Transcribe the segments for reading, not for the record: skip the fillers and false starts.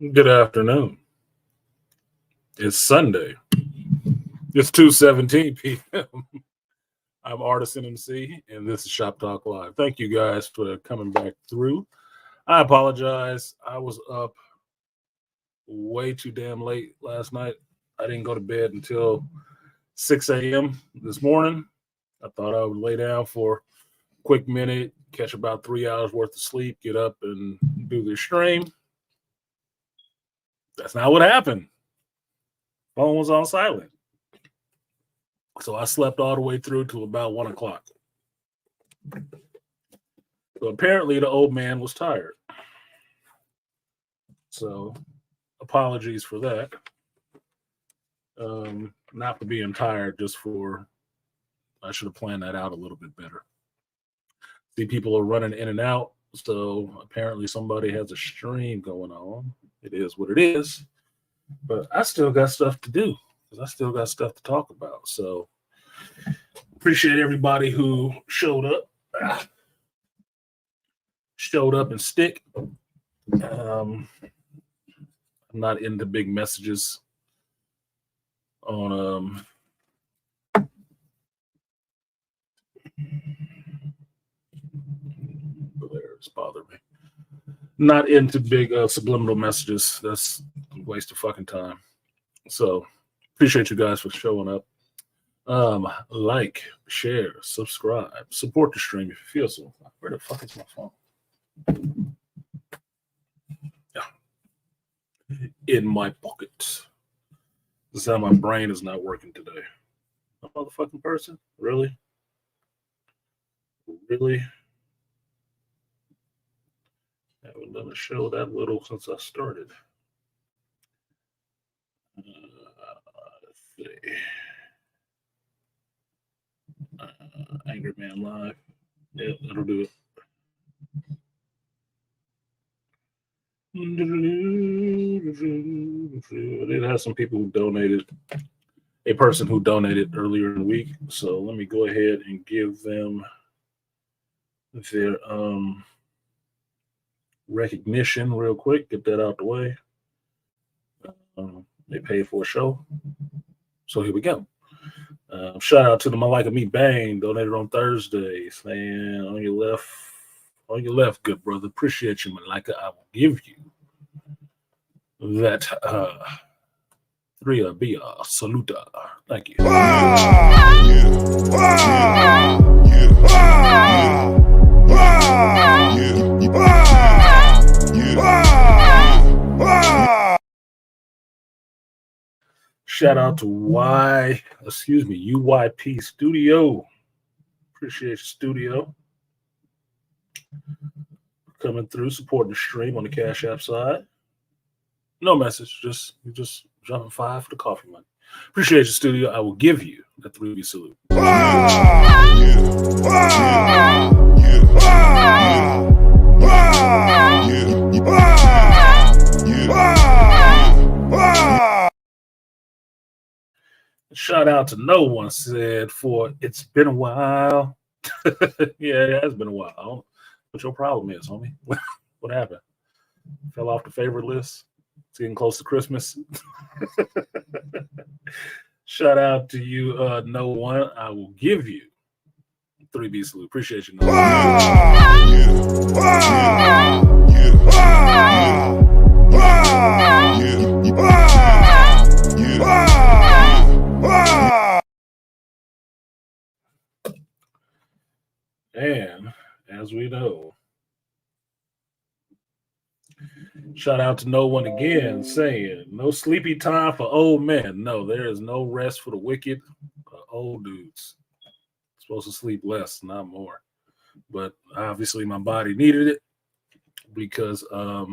Good afternoon. It's Sunday. It's 2:17 p.m. I'm artisanmc, and this is Shop Talk Live. Thank you guys for coming back through. I apologize. I was up way too damn late last night. I didn't go to bed until 6 a.m. this morning. I thought I would lay down for a quick minute, catch about 3 hours worth of sleep, get up and do the stream. That's not what happened. Phone was on silent. So I slept all the way through to about 1 o'clock. So apparently the old man was tired. So apologies for that. Not for being tired, just for I should have planned that out a little bit better. See, people are running in and out. So apparently somebody has a stream going on. It is what it is. But I still got stuff to do because I still got stuff to talk about. So appreciate everybody who showed up. Showed up and stick. I'm not into big messages on it's bothering me. Not into big subliminal messages. That's a waste of fucking time. So appreciate you guys for showing up. Like, share, subscribe, support the stream if you feel so. Where the fuck is my phone? Yeah. In my pocket. This is how my brain is not working today. A motherfucking person? Really? Really? I haven't done a show that little since I started. Let's see. Angry Man Live. Yeah, that'll do it. It has some people who donated. A person who donated earlier in the week. So let me go ahead and give them their recognition real quick. Get that out the way. They paid for a show. So here we go. Shout out to the Malika Me Bang, donated on Thursday, saying on your left, good brother. Appreciate you, Malika. I will give you that 3 Bia Saluta. Thank you. Shout out to UYP Studio. Appreciate your studio. Coming through, supporting the stream on the Cash App side. No message, just jumping 5 for the coffee money. Appreciate your studio. I will give you the 3B salute. Shout out to No One said for it's been a while. Yeah, it has been a while. I don't know what your problem is, homie. What happened? Fell off the favorite list? It's getting close to Christmas. Shout out to you, No One. I will give you 3B salute. Appreciate you, No And as we know, shout out to No One again, saying no sleepy time for old men. No, there is no rest for the wicked old dudes. Supposed to sleep less, not more. But obviously my body needed it because that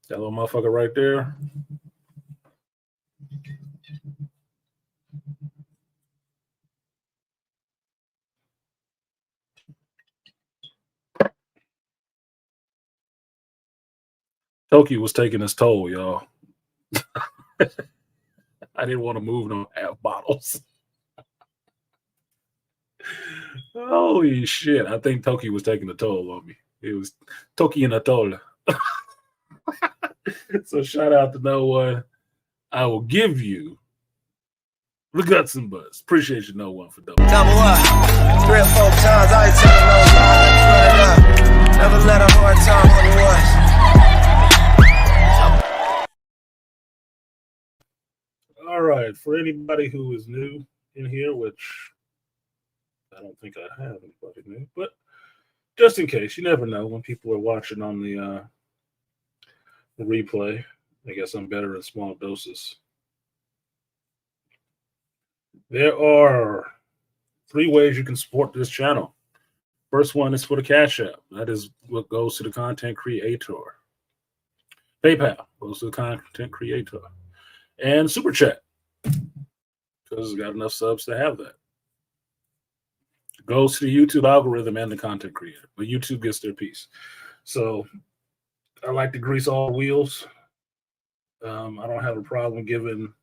little motherfucker right there. Tokyo was taking his toll, y'all. I didn't want to move no half bottles. Holy shit. I think Toki was taking a toll on me. It was Toki and a toll. So shout out to No One. I will give you the guts and butts. Appreciate you, No One, for double. Number one, 3 or 4 times, I ain't telling no lies. Run it up. Never let a hard time on the ones. All right, for anybody who is new in here, which I don't think I have anybody new, but just in case, you never know when people are watching on the replay. I guess I'm better in small doses. There are 3 ways you can support this channel. First one is for the Cash App. That is what goes to the content creator. PayPal goes to the content creator. And Super Chat, because it's got enough subs to have that. It goes to the YouTube algorithm and the content creator, but YouTube gets their piece. So I like to grease all wheels. I don't have a problem giving,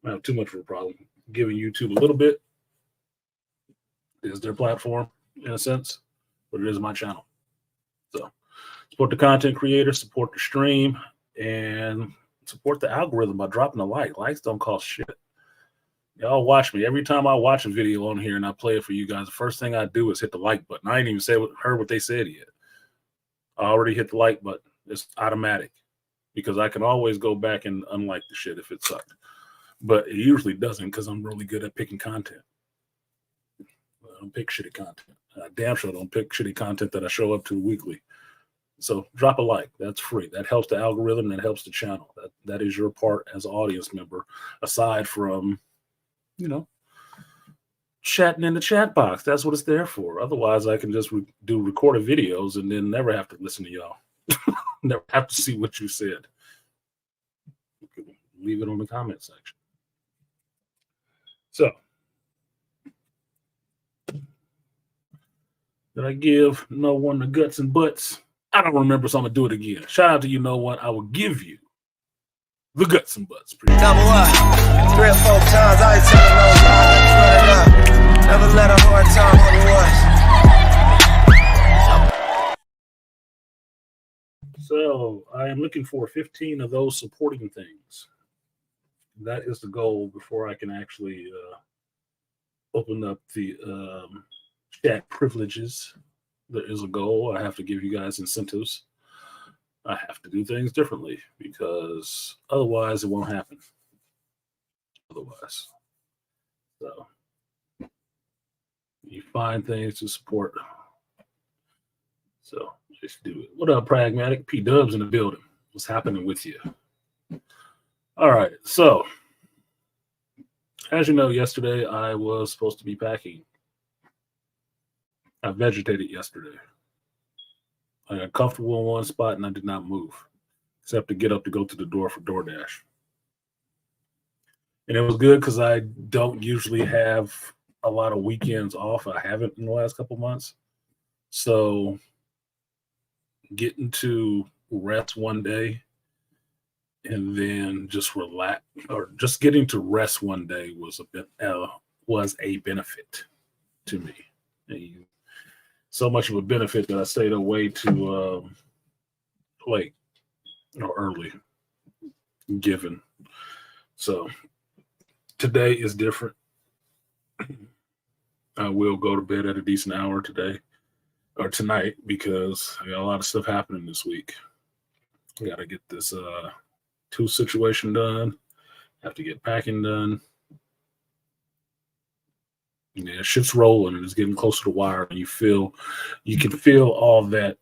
I have too much of a problem giving YouTube a little bit. It is their platform in a sense, but it is my channel. So support the content creator, support the stream, and support the algorithm by dropping a like. Likes don't cost shit. Y'all watch me. Every time I watch a video on here and I play it for you guys, the first thing I do is hit the like button. I ain't even heard what they said yet. I already hit the like button. It's automatic because I can always go back and unlike the shit if it sucked. But it usually doesn't because I'm really good at picking content. I don't pick shitty content. I damn sure don't pick shitty content that I show up to weekly. So drop a like. That's free. That helps the algorithm. That helps the channel. That is your part as an audience member, aside from, you know, chatting in the chat box. That's what it's there for. Otherwise, I can just do recorded videos and then never have to listen to y'all. Never have to see what you said. Leave it on the comment section. So, did I give No One the guts and butts? I don't remember, so I'm going to do it again. Shout out to you, No One. I will give you the guts and butts. Number one, 3 or 4 times, I ain't telling no lies. Run it up. Never let a hard time on the ones. So I am looking for 15 of those supporting things. That is the goal before I can actually open up the chat privileges. There is a goal. I have to give you guys incentives. I have to do things differently because otherwise it won't happen. Otherwise. So you find things to support. So just do it. What up, Pragmatic? P Dubs in the building. What's happening with you? All right. So as you know, yesterday I was supposed to be packing. I vegetated yesterday. I got comfortable in one spot and I did not move, except to get up to go to the door for DoorDash. And it was good because I don't usually have a lot of weekends off. I haven't in the last couple months. So getting to rest one day and then just relax, or just getting to rest one day was a benefit to me. And so much of a benefit that I stayed away to late or early given. So today is different. I will go to bed at a decent hour today or tonight because I got a lot of stuff happening this week. I got to get this tooth situation done. Have to get packing done. Yeah, shit's rolling and it's getting closer to wire, and you can feel all that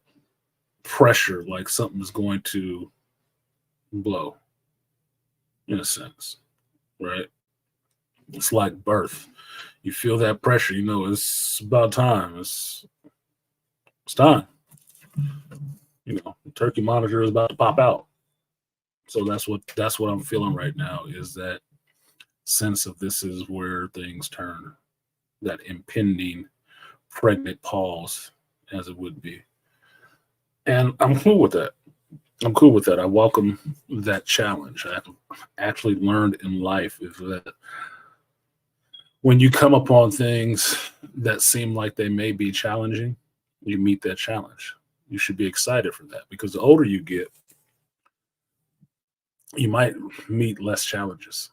pressure, like something's going to blow, in a sense, right? It's like birth. You feel that pressure, you know, it's about time. It's time. You know, the turkey monitor is about to pop out. So that's what I'm feeling right now, is that sense of this is where things turn. That impending pregnant pause, as it would be. And I'm cool with that. I welcome that challenge. I actually learned in life is that when you come upon things that seem like they may be challenging, you meet that challenge. You should be excited for that, because the older you get, you might meet less challenges.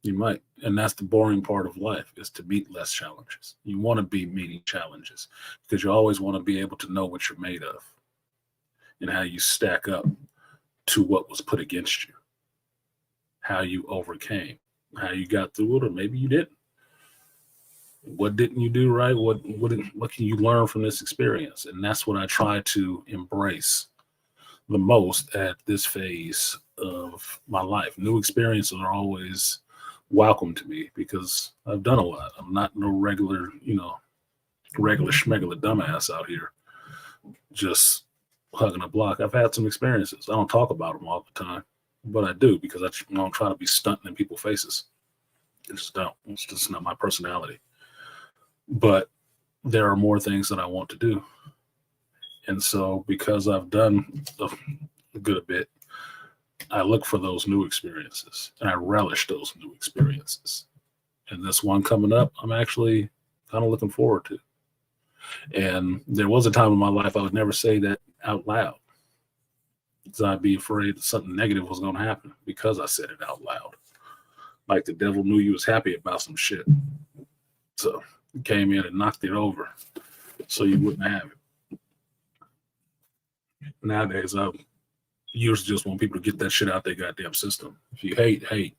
You might. And that's the boring part of life, is to meet less challenges. You want to be meeting challenges because you always want to be able to know what you're made of and how you stack up to what was put against you, how you overcame, how you got through it, or maybe you didn't. What didn't you do right? What can you learn from this experience? And that's what I try to embrace the most at this phase of my life. New experiences are always welcome to me because I've done a lot. I'm not no regular schmegular dumbass out here just hugging a block. I've had some experiences. I don't talk about them all the time, but I do because I don't try to be stunting in people's faces. I just don't. It's just not my personality. But there are more things that I want to do. And so because I've done a good bit, I look for those new experiences and I relish those new experiences. And this one coming up, I'm actually kind of looking forward to. And there was a time in my life I would never say that out loud because I'd be afraid that something negative was going to happen because I said it out loud. Like the devil knew you was happy about some shit. So he came in and knocked it over so you wouldn't have it. Nowadays, I usually just want people to get that shit out their goddamn system. If you hate, hate.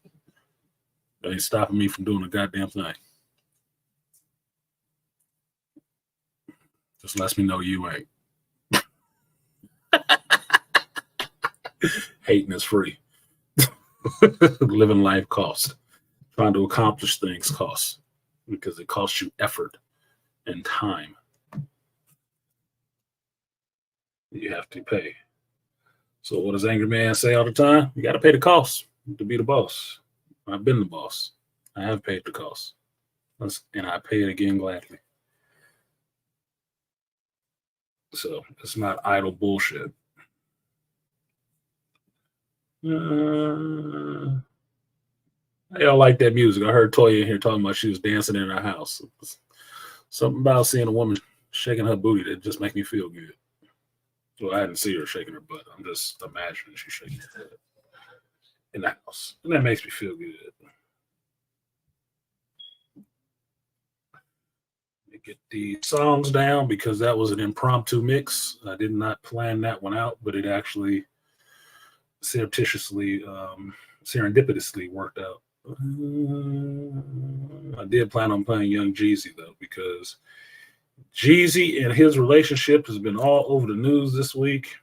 That ain't stopping me from doing a goddamn thing. Just lets me know you ain't. Hating is free. Living life costs. Trying to accomplish things costs because it costs you effort and time. You have to pay. So what does Angry Man say all the time? You got to pay the cost to be the boss. I've been the boss. I have paid the cost. And I pay it again gladly. So it's not idle bullshit. I don't like that music. I heard Toya in here talking about she was dancing in her house. Something about seeing a woman shaking her booty that just makes me feel good. Well, I didn't see her shaking her butt. I'm just imagining she's shaking her head in the house. And that makes me feel good. Let me get the songs down because that was an impromptu mix. I did not plan that one out, but it actually serendipitously worked out. I did plan on playing Young Jeezy though, because Jeezy and his relationship has been all over the news this week,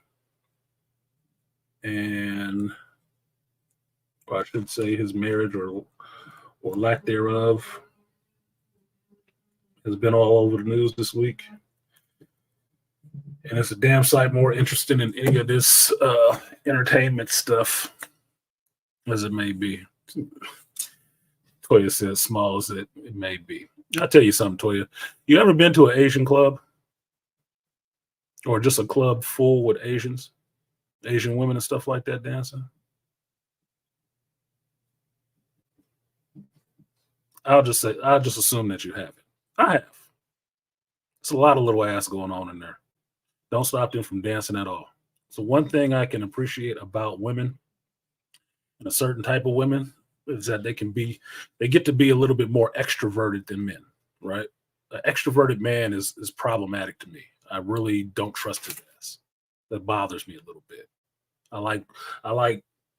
and or I should say his marriage or lack thereof has been all over the news this week. And it's a damn sight more interesting than any of this entertainment stuff as it may be. Toya says, small as it may be. I'll tell you something, Toya. You ever been to an Asian club? Or just a club full with Asian women and stuff like that dancing? I'll just assume that you haven't. I have. It's a lot of little ass going on in there. Don't stop them from dancing at all. So one thing I can appreciate about women and a certain type of women is that they get to be a little bit more extroverted than men, right? An extroverted man is problematic to me. I really don't trust his ass. That bothers me a little bit. I like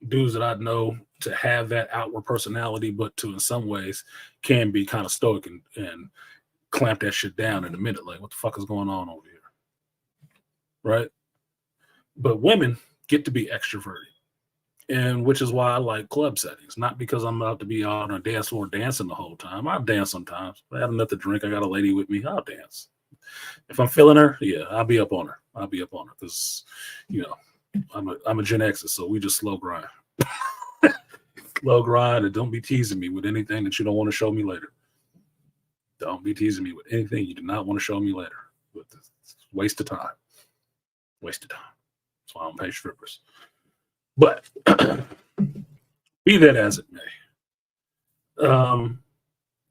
dudes that I know to have that outward personality, but to in some ways can be kind of stoic and clamp that shit down in a minute. Like, what the fuck is going on over here? Right? But women get to be extroverted. And which is why I like club settings, not because I'm about to be out on a dance floor dancing the whole time. I'll dance sometimes. If I have enough to drink, I got a lady with me, I'll dance. If I'm feeling her, yeah, I'll be up on her. Because, I'm a Gen Xer, so we just slow grind. Slow grind, and don't be teasing me with anything that you don't want to show me later. Don't be teasing me with anything you do not want to show me later. It's a waste of time. Waste of time. That's why I don't pay strippers. But be that as it may,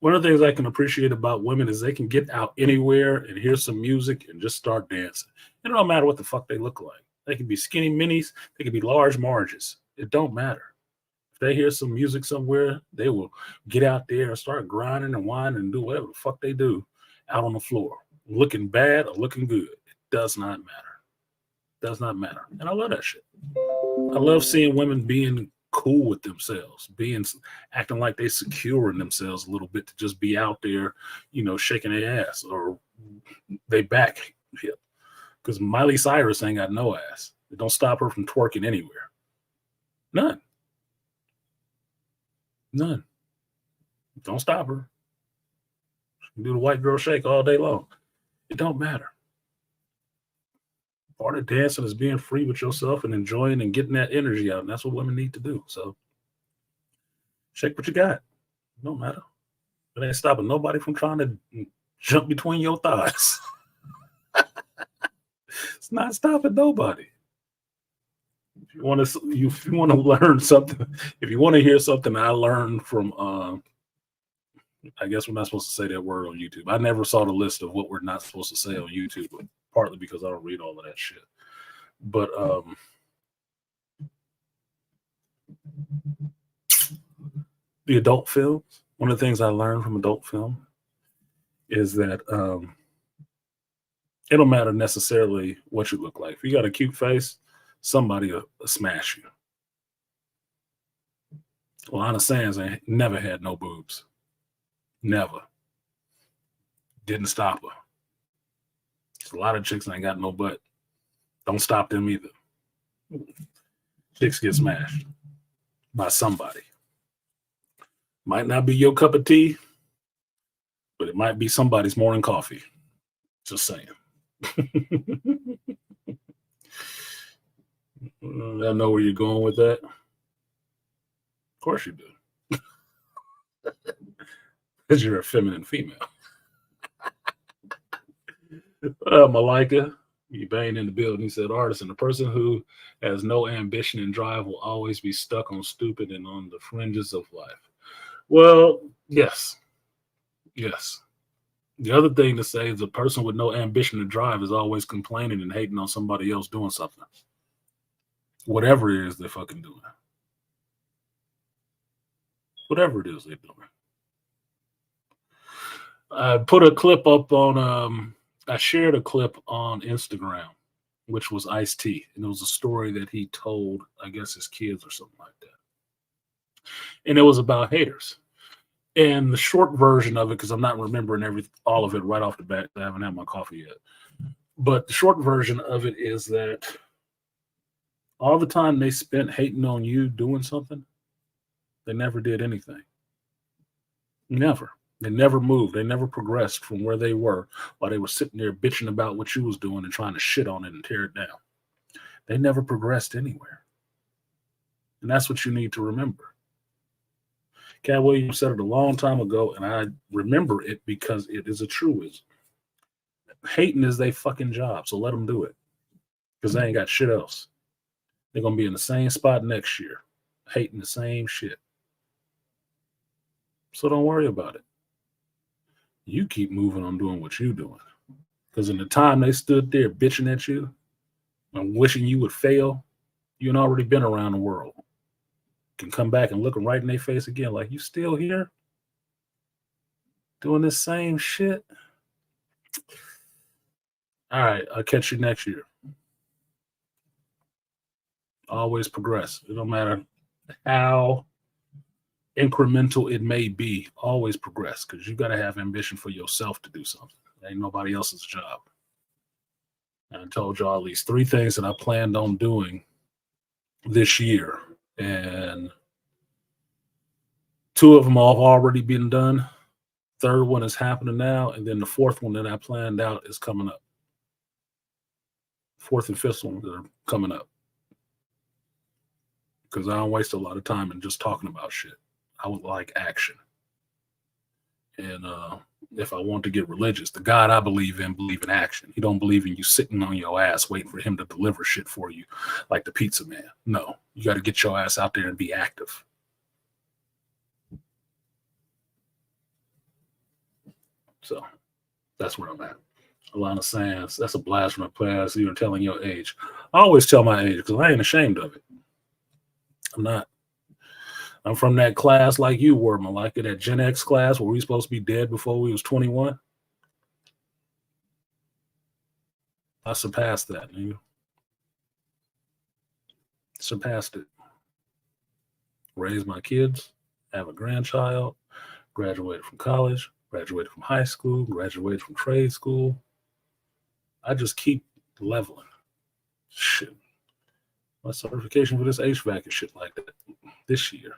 one of the things I can appreciate about women is they can get out anywhere and hear some music and just start dancing. It don't matter what the fuck they look like. They can be skinny minis. They can be large Marges. It don't matter. If they hear some music somewhere, they will get out there and start grinding and whining and do whatever the fuck they do out on the floor, looking bad or looking good. It does not matter. Does not matter. And I love that shit. I love seeing women being cool with themselves, acting like they secure in themselves a little bit to just be out there, shaking their ass or they back hip. Because Miley Cyrus ain't got no ass. It don't stop her from twerking anywhere. None. Don't stop her. She can do the white girl shake all day long. It don't matter. Part of dancing is being free with yourself and enjoying and getting that energy out. And that's what women need to do. So shake what you got. It don't matter. It ain't stopping nobody from trying to jump between your thighs. It's not stopping nobody. If you want to learn something, if you want to hear something I learned from, I guess we're not supposed to say that word on YouTube. I never saw the list of what we're not supposed to say on YouTube, partly because I don't read all of that shit. But the adult films, one of the things I learned from adult film is that it don't matter necessarily what you look like. If you got a cute face, somebody will smash you. Lana Sands ain't never had no boobs. Never. Didn't stop her. There's a lot of chicks that ain't got no butt. Don't stop them either. Chicks get smashed by somebody. Might not be your cup of tea, but it might be somebody's morning coffee. Just saying. I know where you're going with that. Of course you do. Because you're a feminine female. Malika, you banged in the building. He said, artisan, the person who has no ambition and drive will always be stuck on stupid and on the fringes of life. Well, yes. The other thing to say is a person with no ambition to drive is always complaining and hating on somebody else doing something. Whatever it is they're fucking doing. Whatever it is they're doing. I put a clip up on, I shared a clip on Instagram, which was Ice-T. And it was a story that he told, I guess, his kids or something like that. And it was about haters. And the short version of it, because I'm not remembering all of it right off the bat, I haven't had my coffee yet. But the short version of it is that all the time they spent hating on you doing something, they never did anything. Never. They never moved. They never progressed from where they were while they were sitting there bitching about what you was doing and trying to shit on it and tear it down. They never progressed anywhere. And that's what you need to remember. Cat Williams said it a long time ago, and I remember it because it is a truism. Hating is their fucking job, so let them do it. Because they ain't got shit else. They're going to be in the same spot next year, hating the same shit. So don't worry about it. You keep moving on doing what you're doing. Because in the time they stood there bitching at you and wishing you would fail, you'd already been around the world. Can come back and look them right in their face again like, you still here? Doing this same shit? All right, I'll catch you next year. Always progress. It don't matter how incremental it may be. Always progress, because you got to have ambition for yourself to do something. It ain't nobody else's job. And I told y'all at least 3 things that I planned on doing this year. And 2 of them have already been done. 3rd one is happening now. And then the 4th one that I planned out is coming up. 4th and 5th ones that are coming up. Because I don't waste a lot of time in just talking about shit. I would like action. And if I want to get religious, the God I believe in action. He don't believe in you sitting on your ass waiting for him to deliver shit for you like the pizza man. No, you got to get your ass out there and be active. So that's where I'm at. Alana Sands, that's a blast from the past. Even telling your age. I always tell my age because I ain't ashamed of it. I'm not. I'm from that class like you were, Malika, that Gen X class where we were supposed to be dead before we was 21. I surpassed that, nigga. Surpassed it. Raised my kids, have a grandchild, graduated from college, graduated from high school, graduated from trade school. I just keep leveling. Shit. My certification for this HVAC and shit like that this year.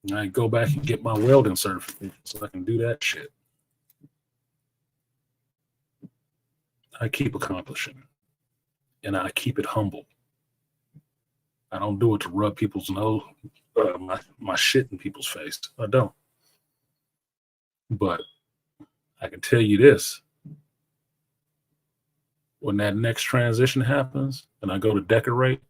And I go back and get my welding certification so I can do that shit. I keep accomplishing. And I keep it humble. I don't do it to rub people's nose, my shit in people's face. I don't. But I can tell you this. When that next transition happens and I go to decorate,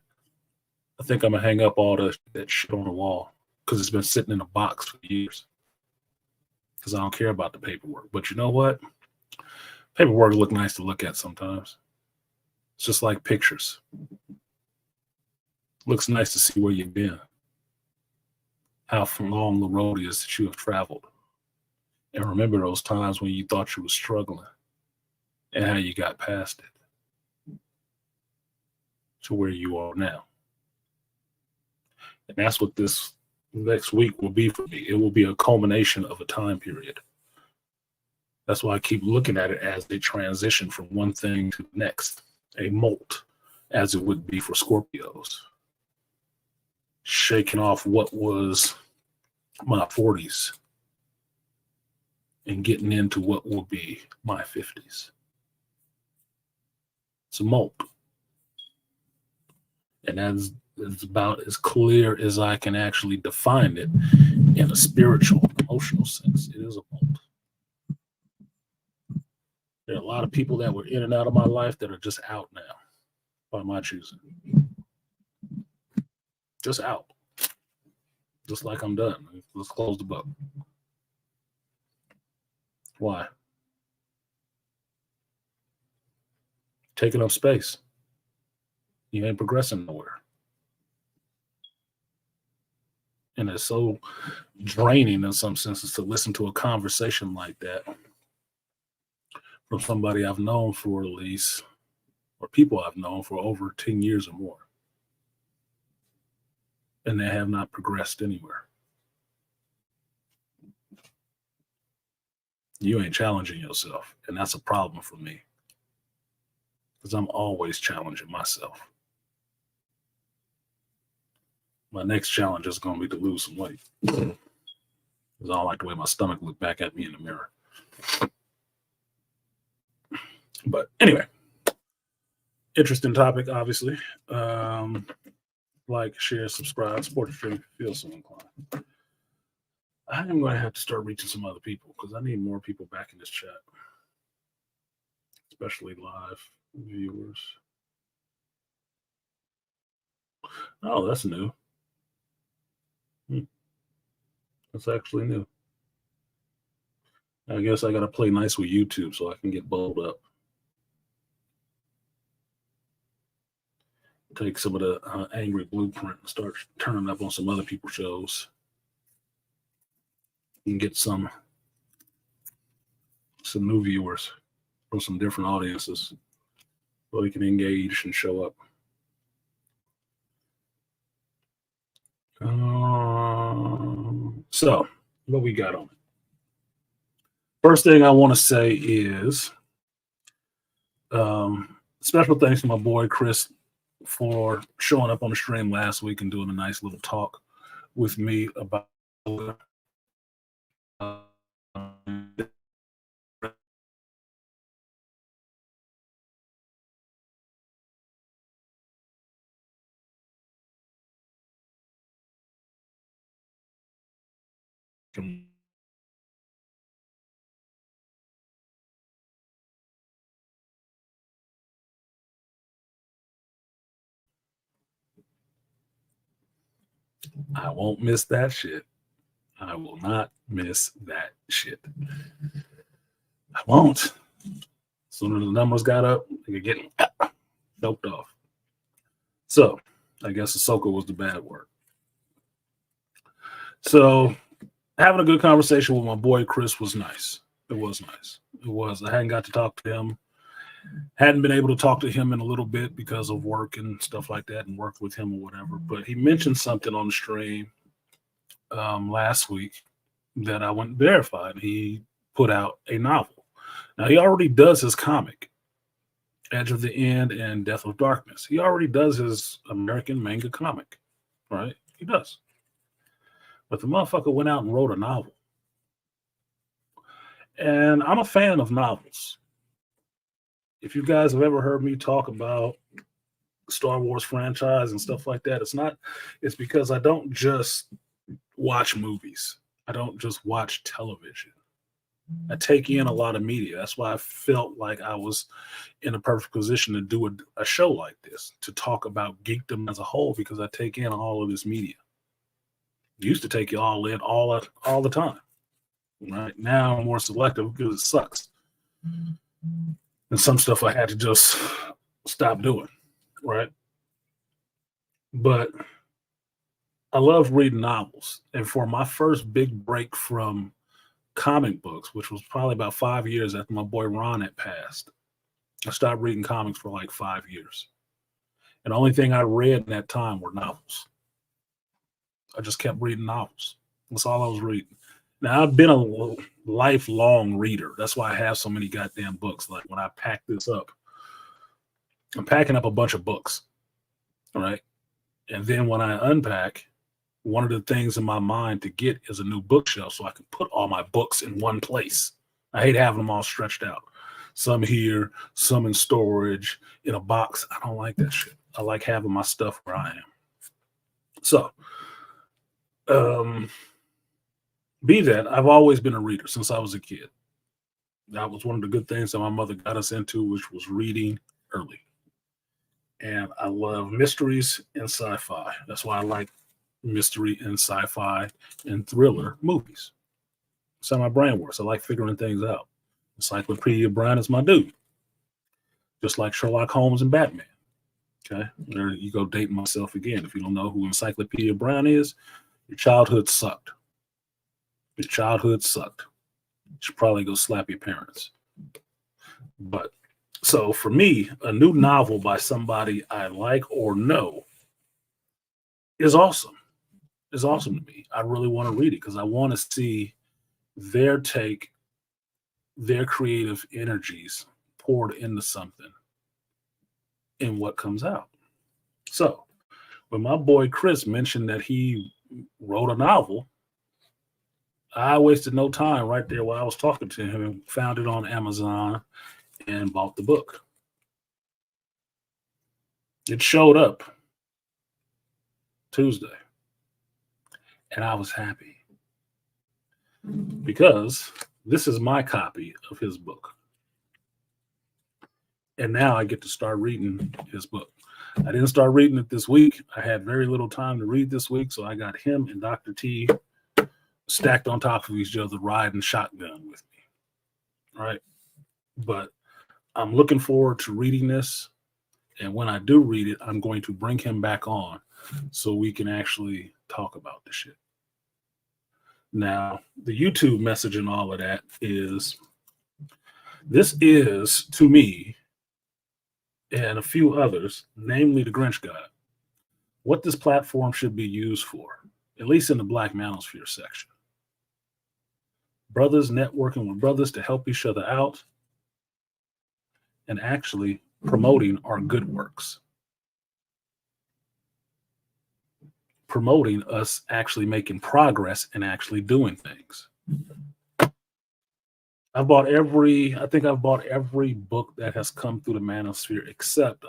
I think I'm going to hang up all that shit on the wall because it's been sitting in a box for years. Because I don't care about the paperwork. But you know what? Paperwork look nice to look at sometimes. It's just like pictures. Looks nice to see where you've been, how long the road is that you have traveled. And remember those times when you thought you were struggling and how you got past it to where you are now. And that's what this next week will be for me. It will be a culmination of a time period. That's why I keep looking at it as a transition from one thing to the next, a molt, as it would be for Scorpios. Shaking off what was my 40s and getting into what will be my 50s. It's a molt. And that's about as clear as I can actually define it in a spiritual, emotional sense. It is a molt. There are a lot of people that were in and out of my life that are just out now by my choosing. Just out. Just like I'm done. Let's close the book. Why? Taking up space. You ain't progressing nowhere. And it's so draining in some senses to listen to a conversation like that from somebody I've known for at least, or people I've known for over 10 years or more. And they have not progressed anywhere. You ain't challenging yourself. And that's a problem for me. Because I'm always challenging myself. My next challenge is going to be to lose some weight. Because I don't like the way my stomach looked back at me in the mirror. But anyway, interesting topic, obviously. Like, share, subscribe, support the stream if you feel so inclined. I am going to have to start reaching some other people because I need more people back in this chat, especially live viewers. Oh, that's new. That's actually new. I guess I got to play nice with YouTube so I can get bowled up. Take some of the angry blueprint and start turning up on some other people's shows and get some new viewers from some different audiences so they can engage and show up. So what we got on it? First thing I want to say is special thanks to my boy Chris for showing up on the stream last week and doing a nice little talk with me about I won't miss that shit. I will not miss that shit. I won't. As soon as the numbers got up, they could get choked off. So I guess ahsoka was the bad word. So having a good conversation with my boy Chris was nice. It was nice. It was. I hadn't got to talk to him. Hadn't been able to talk to him in a little bit because of work and stuff like that, and worked with him or whatever. But he mentioned something on the stream last week that I went and verified. He put out a novel. Now he already does his comic, Edge of the End and Death of Darkness. He already does his American manga comic, right? He does. But the motherfucker went out and wrote a novel. And I'm a fan of novels. If you guys have ever heard me talk about Star Wars franchise and stuff like that, it's because I don't just watch movies. I don't just watch television. I take in a lot of media. That's why I felt like I was in a perfect position to do a show like this, to talk about geekdom as a whole, because I take in all of this media. I used to take it all in all the time. Right now I'm more selective because it sucks. And some stuff I had to just stop doing, right? But I love reading novels. And for my first big break from comic books, which was probably about 5 years after my boy Ron had passed, I stopped reading comics for like 5 years. And the only thing I read in that time were novels. I just kept reading novels. That's all I was reading. Now, I've been a lifelong reader. That's why I have so many goddamn books. Like when I pack this up, I'm packing up a bunch of books, all right? And then when I unpack, one of the things in my mind to get is a new bookshelf so I can put all my books in one place. I hate having them all stretched out. Some here, some in storage, in a box. I don't like that shit. I like having my stuff where I am. So, be that, I've always been a reader since I was a kid. That was one of the good things that my mother got us into, which was reading early. And I love mysteries and sci-fi. That's why I like mystery and sci-fi and thriller movies. That's how my brain works. I like figuring things out. Encyclopedia Brown is my dude. Just like Sherlock Holmes and Batman. Okay? There you go, dating myself again. If you don't know who Encyclopedia Brown is, your childhood sucked. Your childhood sucked. You should probably go slap your parents. But so for me, a new novel by somebody I like or know is awesome. It's awesome to me. I really want to read it because I want to see their take, their creative energies poured into something in what comes out. So when my boy Chris mentioned that he wrote a novel, I wasted no time right there while I was talking to him and found it on Amazon and bought the book. It showed up Tuesday, and I was happy because this is my copy of his book. And now I get to start reading his book. I didn't start reading it this week. I had very little time to read this week, so I got him and Dr. T stacked on top of each other, riding shotgun with me. All right. But I'm looking forward to reading this. And when I do read it, I'm going to bring him back on so we can actually talk about the shit. Now, the YouTube message and all of that is, this is, to me, and a few others, namely the Grinch Guide, what this platform should be used for, at least in the Black Manosphere section. Brothers networking with brothers to help each other out and actually promoting our good works. Promoting us actually making progress and actually doing things. I've bought every book that has come through the Manosphere, except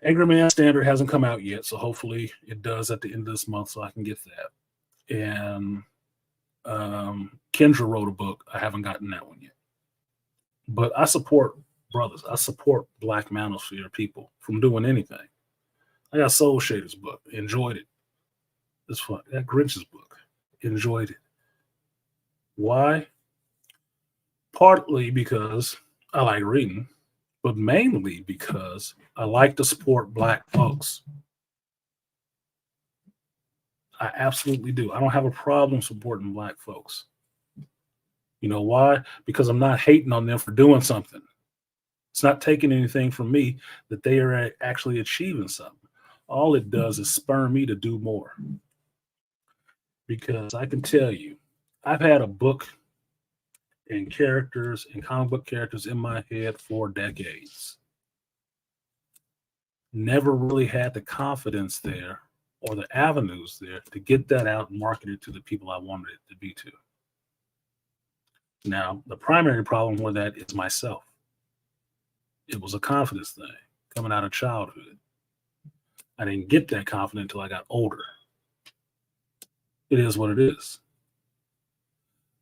Angry Man Standard hasn't come out yet, so hopefully it does at the end of this month so I can get that. And Kendra wrote a book. I haven't gotten that one yet. But I support brothers. I support Black Manosphere people from doing anything. I got Soul Shader's book. Enjoyed it. It's fun. I got Grinch's book. Enjoyed it. Why? Partly because I like reading, but mainly because I like to support Black folks. I absolutely do. I don't have a problem supporting Black folks. You know why? Because I'm not hating on them for doing something. It's not taking anything from me that they are actually achieving something. All it does is spur me to do more. Because I can tell you, I've had a book and characters and comic book characters in my head for decades. Never really had the confidence there or the avenues there to get that out and market it to the people I wanted it to be to. Now, the primary problem with that is myself. It was a confidence thing coming out of childhood. I didn't get that confident until I got older. It is what it is.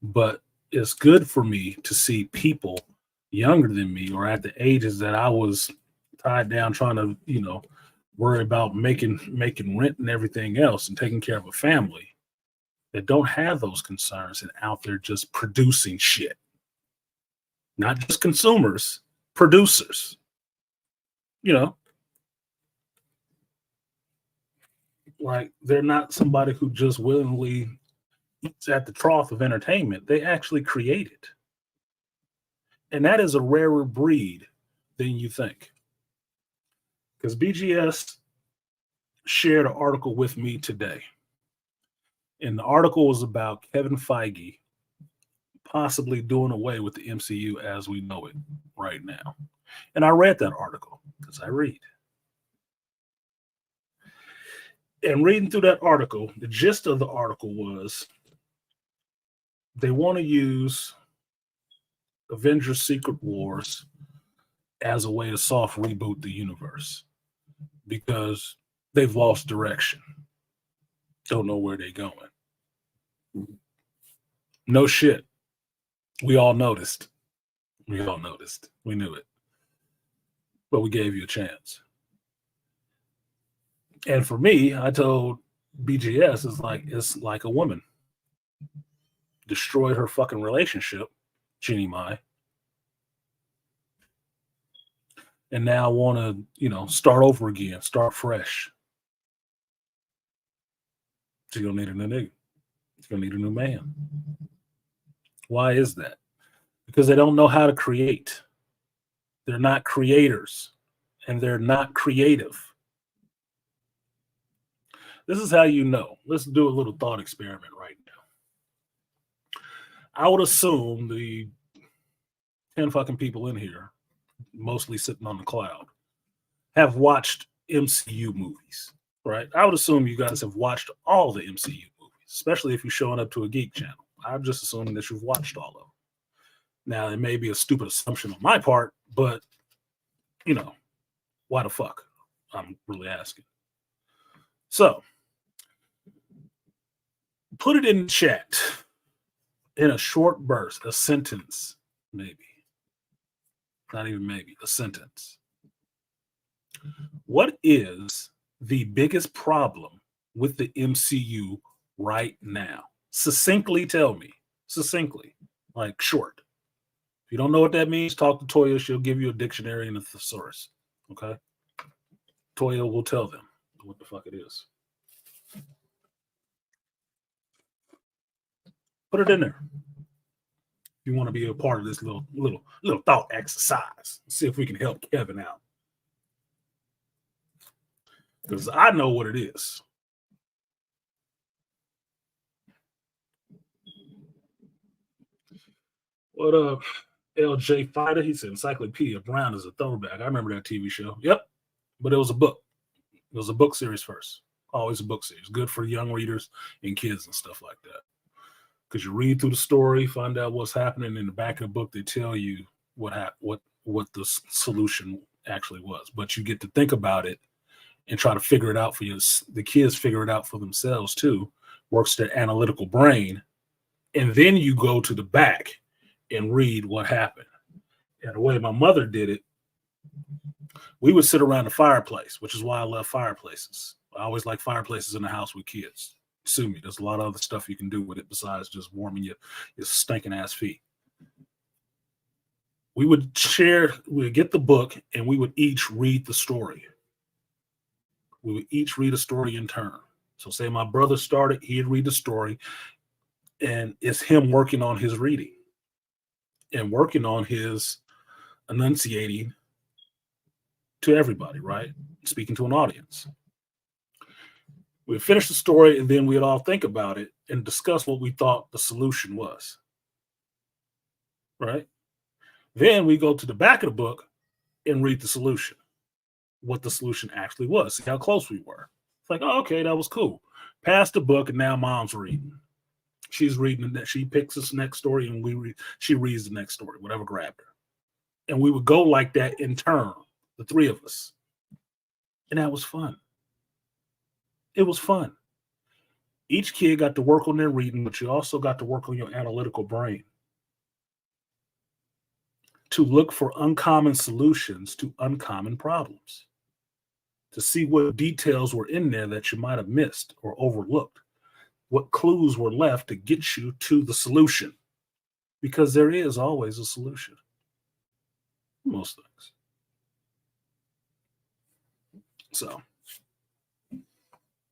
But it's good for me to see people younger than me or at the ages that I was tied down trying to, worry about making rent and everything else and taking care of a family that don't have those concerns and out there just producing shit. Not just consumers, producers. Like they're not somebody who just willingly eats at the trough of entertainment. They actually create it. And that is a rarer breed than you think. Because BGS shared an article with me today. And the article was about Kevin Feige possibly doing away with the MCU as we know it right now. And I read that article because I read. And reading through that article, the gist of the article was they want to use Avengers Secret Wars as a way to soft reboot the universe because they've lost direction. Don't know where they're going. No shit. We all noticed. We knew it. But we gave you a chance. And for me, I told BGS it's like a woman. Destroyed her fucking relationship, Jeannie Mai. And now want to, start over again, start fresh. She's going to need a new nigga. She's going to need a new man. Why is that? Because they don't know how to create. They're not creators. And they're not creative. This is how you know. Let's do a little thought experiment right now. I would assume the 10 fucking people in here, mostly sitting on the cloud, have watched MCU movies, right? I would assume you guys have watched all the MCU movies, especially if you're showing up to a geek channel. I'm just assuming that you've watched all of them. Now, it may be a stupid assumption on my part, but, why the fuck? I'm really asking. So, put it in the chat in a short burst, a sentence, maybe. Not even maybe, a sentence. What is the biggest problem with the MCU right now? Succinctly tell me. Succinctly. Like short. If you don't know what that means, talk to Toya. She'll give you a dictionary and a thesaurus. Okay? Toya will tell them what the fuck it is. Put it in there. If you want to be a part of this little thought exercise, see if we can help Kevin out. Because I know what it is. What up, LJ Fighter? He said Encyclopedia Brown is a throwback. I remember that TV show. Yep. But it was a book. It was a book series first. Always a book series. Good for young readers and kids and stuff like that. Because you read through the story, find out what's happening. In the back of the book, they tell you what the solution actually was. But you get to think about it and try to figure it out for the kids figure it out for themselves too. Works their analytical brain. And then you go to the back and read what happened. And the way my mother did it, we would sit around the fireplace, which is why I love fireplaces. I always like fireplaces in the house with kids. Sue me. There's a lot of other stuff you can do with it besides just warming your stinking ass feet. we would get the book and we would each read the story. We would each read a story in turn. So say my brother started, he'd read the story, and it's him working on his reading and working on his enunciating to everybody, right? Speaking to an audience. We'd finish the story, and then we'd all think about it and discuss what we thought the solution was, right? Then we go to the back of the book and read the solution, what the solution actually was, see how close we were. It's like, oh, okay, that was cool. Pass the book, and now mom's reading. She's reading that. She picks this next story, and she reads the next story, whatever grabbed her. And we would go like that in turn, the three of us. And that was fun. It was fun. Each kid got to work on their reading, but you also got to work on your analytical brain to look for uncommon solutions to uncommon problems, to see what details were in there that you might have missed or overlooked, what clues were left to get you to the solution, because there is always a solution. Most things. So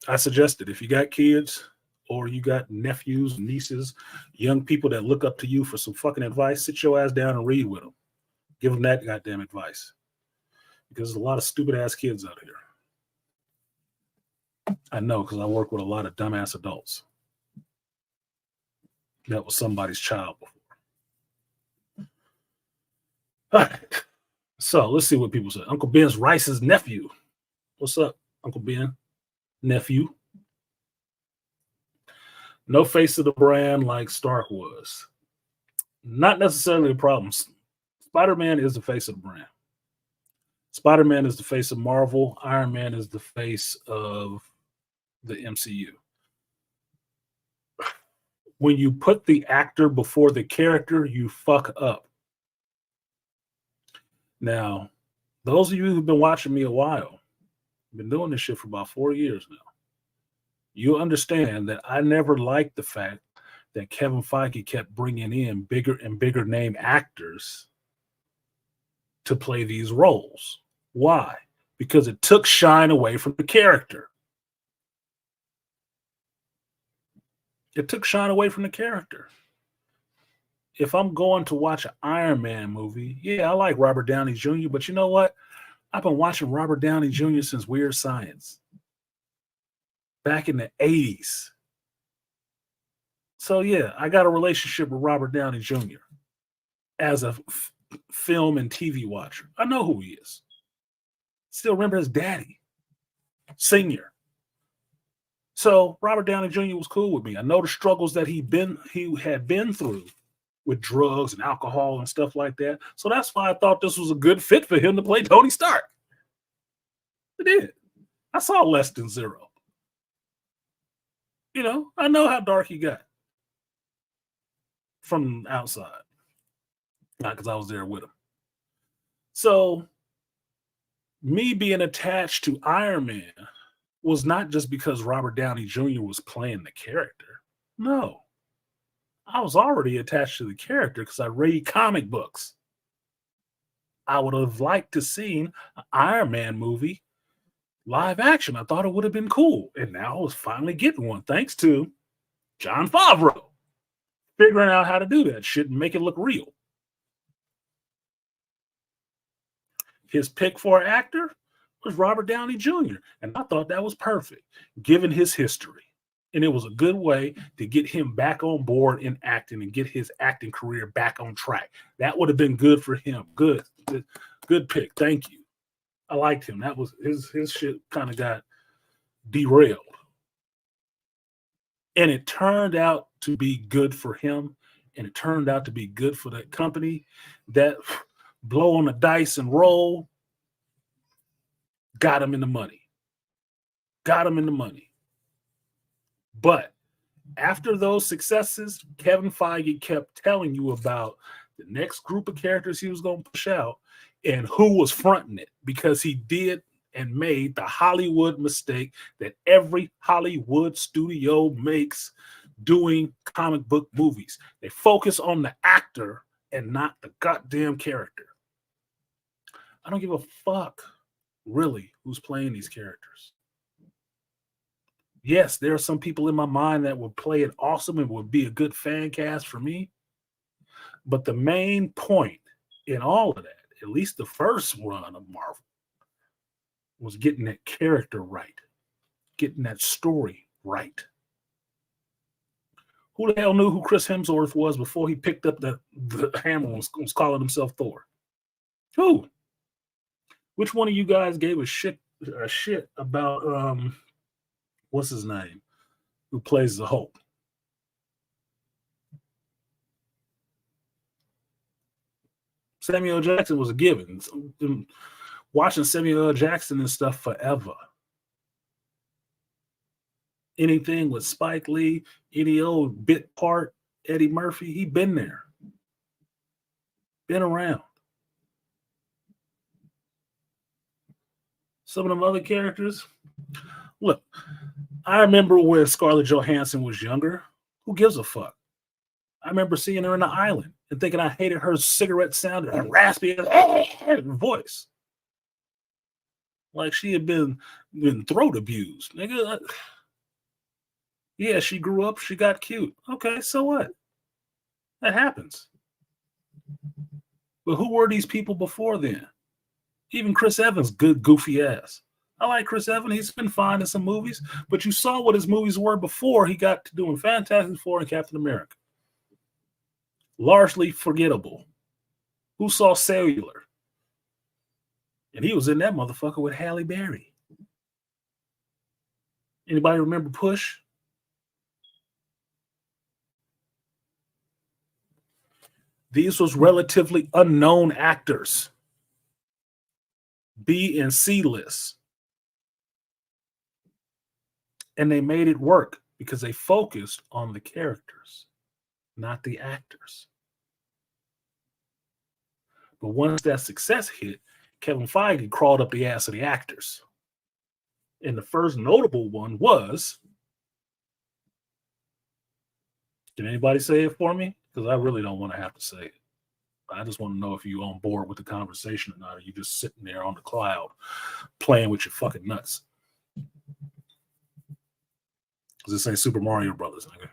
I suggested, if you got kids or you got nephews, nieces, young people that look up to you for some fucking advice, sit your ass down and read with them. Give them that goddamn advice. Because there's a lot of stupid ass kids out here. I know, because I work with a lot of dumbass adults. That was somebody's child before. All right. So let's see what people say. Uncle Ben's Rice's nephew. What's up, Uncle Ben? Nephew. No face of the brand like Stark was. Not necessarily a problem. Spider-Man is the face of the brand. Spider-Man is the face of Marvel. Iron Man is the face of the MCU. When you put the actor before the character, you fuck up. Now, those of you who've been watching me a while, I've been doing this shit for about 4 years now. You understand that I never liked the fact that Kevin Feige kept bringing in bigger and bigger name actors to play these roles. Why? Because it took shine away from the character. It took shine away from the character. If I'm going to watch an Iron Man movie, yeah, I like Robert Downey Jr., but you know what? I've been watching Robert Downey Jr. since Weird Science. Back in the 80s. So yeah, I got a relationship with Robert Downey Jr. as a film and TV watcher. I know who he is. Still remember his daddy, Senior. So Robert Downey Jr. was cool with me. I know the struggles that he had been through with drugs and alcohol and stuff like that. So that's why I thought this was a good fit for him to play Tony Stark. I did. I saw Less Than Zero. You know, I know how dark he got from outside. Not because I was there with him. So me being attached to Iron Man was not just because Robert Downey Jr. was playing the character. No. I was already attached to the character because I read comic books. I would have liked to seen an Iron Man movie live action. I thought it would have been cool. And now I was finally getting one thanks to Jon Favreau figuring out how to do that shit and make it look real. His pick for an actor was Robert Downey Jr. And I thought that was perfect, given his history. And it was a good way to get him back on board in acting and get his acting career back on track. That would have been good for him. Good pick. Thank you. I liked him. That was his shit kind of got derailed. And it turned out to be good for him. And it turned out to be good for that company. That blow on the dice and roll got him in the money. Got him in the money. But after those successes, Kevin Feige kept telling you about the next group of characters he was going to push out and who was fronting it, because he did and made the Hollywood mistake that every Hollywood studio makes doing comic book movies. They focus on the actor and not the goddamn character. I don't give a fuck, really, who's playing these characters. Yes, there are some people in my mind that would play it awesome and would be a good fan cast for me. But the main point in all of that, at least the first run of Marvel, was getting that character right, getting that story right. Who the hell knew who Chris Hemsworth was before he picked up the hammer and was calling himself Thor? Who? Which one of you guys gave a shit about what's his name, who plays the Hulk? Samuel L. Jackson was a given. Been watching Samuel L. Jackson and stuff forever. Anything with Spike Lee, any old bit part, Eddie Murphy, he been there. Been around. Some of them other characters. Look, I remember when Scarlett Johansson was younger. Who gives a fuck? I remember seeing her in The Island and thinking I hated her cigarette sound and her raspy voice. Like she had been throat abused. Nigga. Yeah, she grew up, she got cute. Okay, so what? That happens. But who were these people before then? Even Chris Evans, good goofy ass. I like Chris Evans. He's been fine in some movies, but you saw what his movies were before he got to doing Fantastic Four and Captain America. Largely forgettable. Who saw Cellular? And he was in that motherfucker with Halle Berry. Anybody remember Push? These was relatively unknown actors. B and C lists. And they made it work because they focused on the characters, not the actors. But once that success hit, Kevin Feige crawled up the ass of the actors. And the first notable one was, can anybody say it for me? Because I really don't want to have to say it. I just want to know if you're on board with the conversation or not, or you just sitting there on the cloud playing with your fucking nuts. Because this ain't Super Mario Brothers, nigga.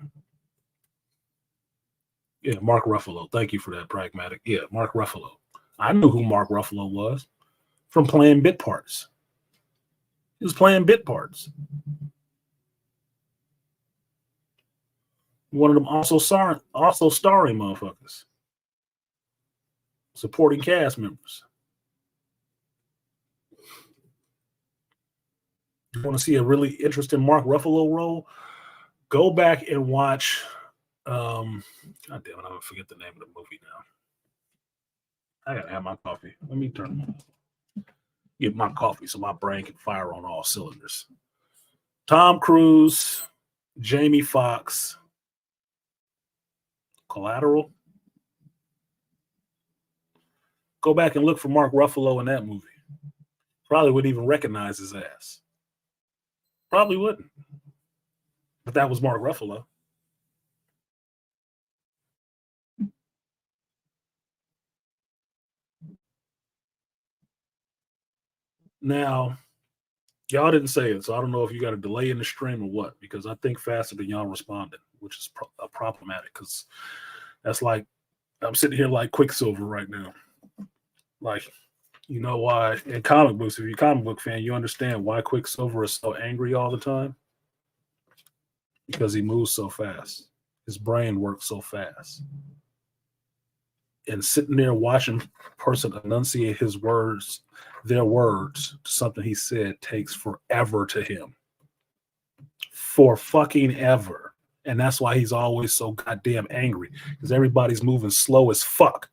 Yeah, Mark Ruffalo. Thank you for that, Pragmatic. Yeah, Mark Ruffalo. I knew who Mark Ruffalo was from playing bit parts. He was playing bit parts. One of them also starring motherfuckers. Supporting cast members. You want to see a really interesting Mark Ruffalo role? Go back and watch. God damn it, I'm gonna forget the name of the movie now. I gotta have my coffee. Let me get my coffee so my brain can fire on all cylinders. Tom Cruise, Jamie Foxx, Collateral. Go back and look for Mark Ruffalo in that movie. Probably wouldn't even recognize his ass. Probably wouldn't. But that was Mark Ruffalo. Now, y'all didn't say it, so I don't know if you got a delay in the stream or what, because I think faster than y'all responded, which is problematic, because that's like, I'm sitting here like Quicksilver right now. Like, you know why, in comic books, if you're a comic book fan, you understand why Quicksilver is so angry all the time? Because he moves so fast. His brain works so fast. And sitting there watching a person enunciate his words, their words, to something he said takes forever to him. For fucking ever. And that's why he's always so goddamn angry. Because everybody's moving slow as fuck.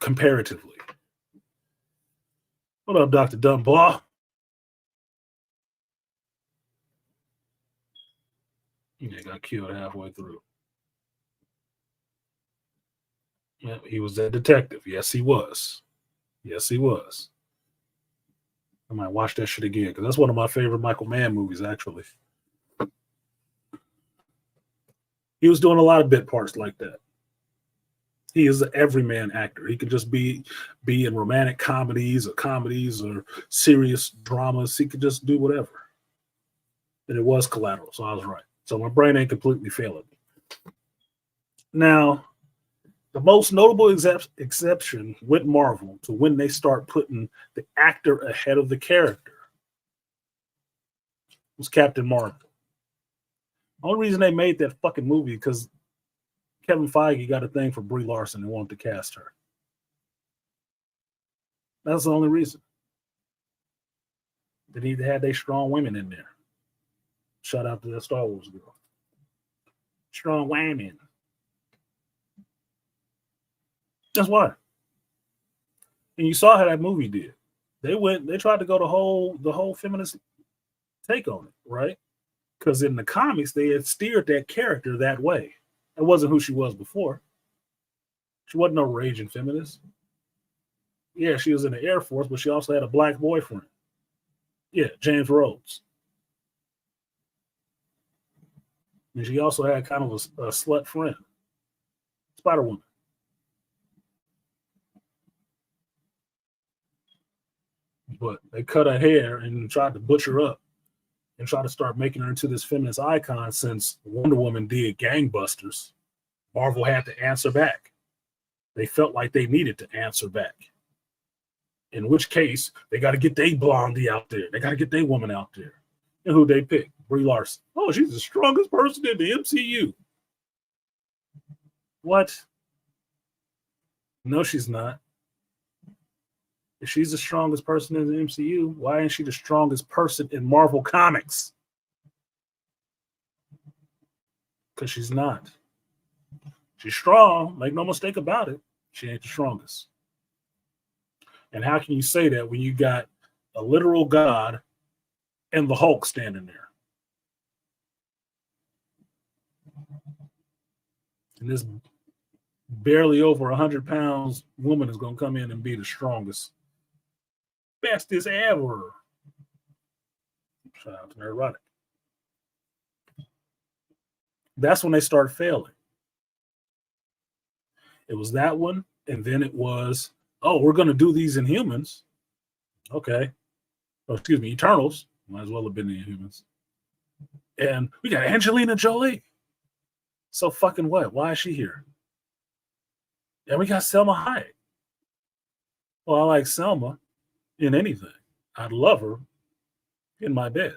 Comparatively. What up, Dr. Dunbar? Yeah, got killed halfway through. Yeah, he was that detective. Yes, he was. Yes, he was. I might watch that shit again because that's one of my favorite Michael Mann movies, actually. He was doing a lot of bit parts like that. He is an everyman actor. He could just be in romantic comedies or serious dramas. He could just do whatever. And it was Collateral, so I was right. So my brain ain't completely failing me. Now, the most notable exception with Marvel to when they start putting the actor ahead of the character was Captain Marvel. The only reason they made that fucking movie because Kevin Feige got a thing for Brie Larson and wanted to cast her. That's the only reason. They need to have their strong women in there. Shout out to that Star Wars girl. Strong women. That's why. And you saw how that movie did. They tried to go the whole feminist take on it, right? Because in the comics, they had steered that character that way. It wasn't who she was before. She wasn't no raging feminist. Yeah, she was in the Air Force, but she also had a black boyfriend. Yeah, James Rhodes. And she also had kind of a slut friend, Spider-Woman. But they cut her hair and tried to butcher her up and try to start making her into this feminist icon since Wonder Woman did gangbusters. Marvel had to answer back. They felt like they needed to answer back. In which case, they got to get their blondie out there. They got to get their woman out there. And who they pick? Brie Larson. Oh, she's the strongest person in the MCU. What? No, she's not. If she's the strongest person in the MCU, why ain't she the strongest person in Marvel Comics? Because she's not. She's strong, make no mistake about it. She ain't the strongest. And how can you say that when you got a literal god and the Hulk standing there? And this barely over 100 pounds woman is going to come in and be the strongest. Bestest ever. Shout out to Neurotic. That's when they start failing. It was that one, and then it was, oh, we're going to do these Inhumans. Okay. Oh, excuse me, Eternals. Might as well have been the Inhumans. And we got Angelina Jolie. So fucking what? Why is she here? And we got Selma Hayek. Well, I like Selma in anything. I'd love her in my bed.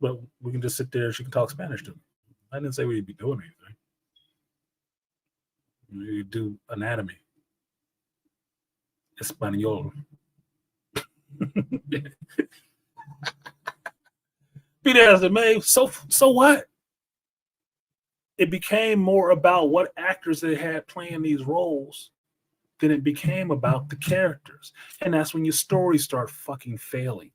But we can just sit there and she can talk Spanish to me. I didn't say we'd be doing anything. We do anatomy. Espanol. Be there as it may. So what? It became more about what actors they had playing these roles than it became about the characters. And that's when your stories start fucking failing.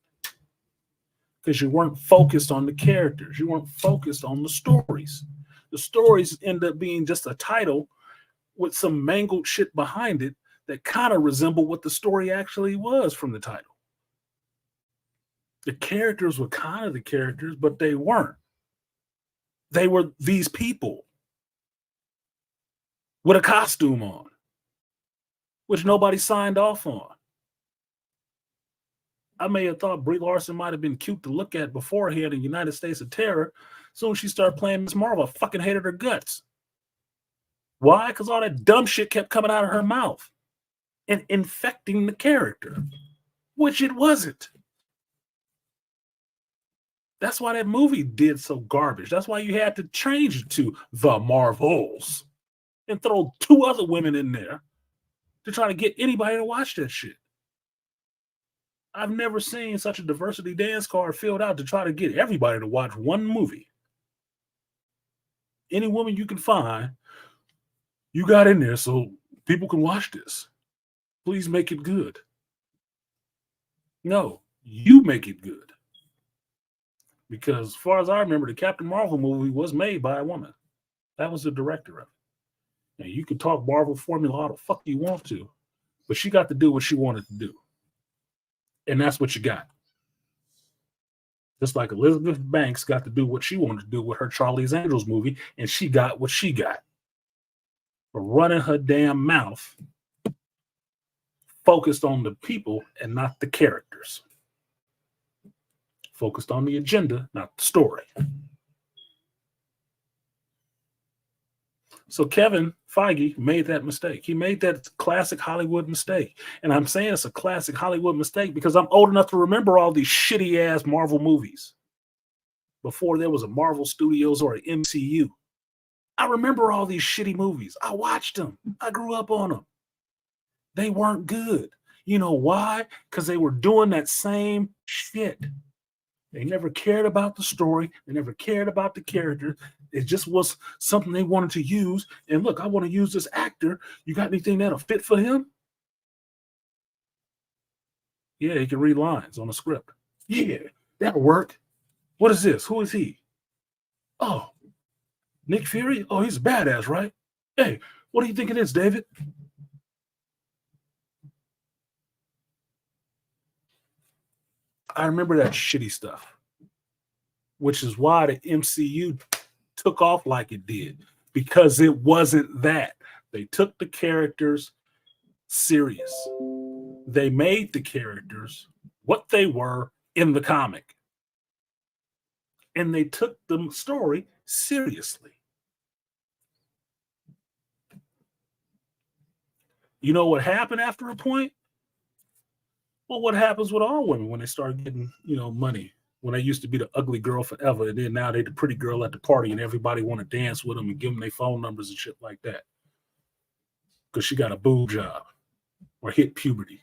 Because you weren't focused on the characters. You weren't focused on the stories. The stories end up being just a title with some mangled shit behind it that kind of resemble what the story actually was from the title. The characters were kind of the characters, but they weren't. They were these people with a costume on, which nobody signed off on. I may have thought Brie Larson might have been cute to look at beforehand in United States of Terror. As soon as she started playing Miss Marvel, I fucking hated her guts. Why? Because all that dumb shit kept coming out of her mouth and infecting the character, which it wasn't. That's why that movie did so garbage. That's why you had to change it to The Marvels and throw two other women in there to try to get anybody to watch that shit. I've never seen such a diversity dance card filled out to try to get everybody to watch one movie. Any woman you can find, you got in there so people can watch this. Please make it good. No, you make it good. Because as far as I remember, the Captain Marvel movie was made by a woman. That was the director of it. And you can talk Marvel formula all the fuck you want to, but she got to do what she wanted to do. And that's what you got. Just like Elizabeth Banks got to do what she wanted to do with her Charlie's Angels movie, and she got what she got. running her damn mouth, focused on the people and not the characters. Focused on the agenda, not the story. So Kevin Feige made that mistake. He made that classic Hollywood mistake. And I'm saying it's a classic Hollywood mistake because I'm old enough to remember all these shitty ass Marvel movies before there was a Marvel Studios or an MCU. I remember all these shitty movies. I watched them. I grew up on them. They weren't good. You know why? Because they were doing that same shit. They never cared about the story. They never cared about the character. It just was something they wanted to use. And look, I want to use this actor. You got anything that'll fit for him? Yeah, he can read lines on a script. Yeah, that'll work. What is this? Who is he? Oh, Nick Fury? Oh, he's a badass, right? Hey, what do you think it is, David? I remember that shitty stuff, which is why the MCU took off like it did, because it wasn't that. They took the characters serious. They made the characters what they were in the comic. And they took the story seriously. You know what happened after a point? Well, what happens with all women when they start getting, money? When they used to be the ugly girl forever, and then now they're the pretty girl at the party, and everybody want to dance with them and give them their phone numbers and shit like that. Because she got a boob job or hit puberty.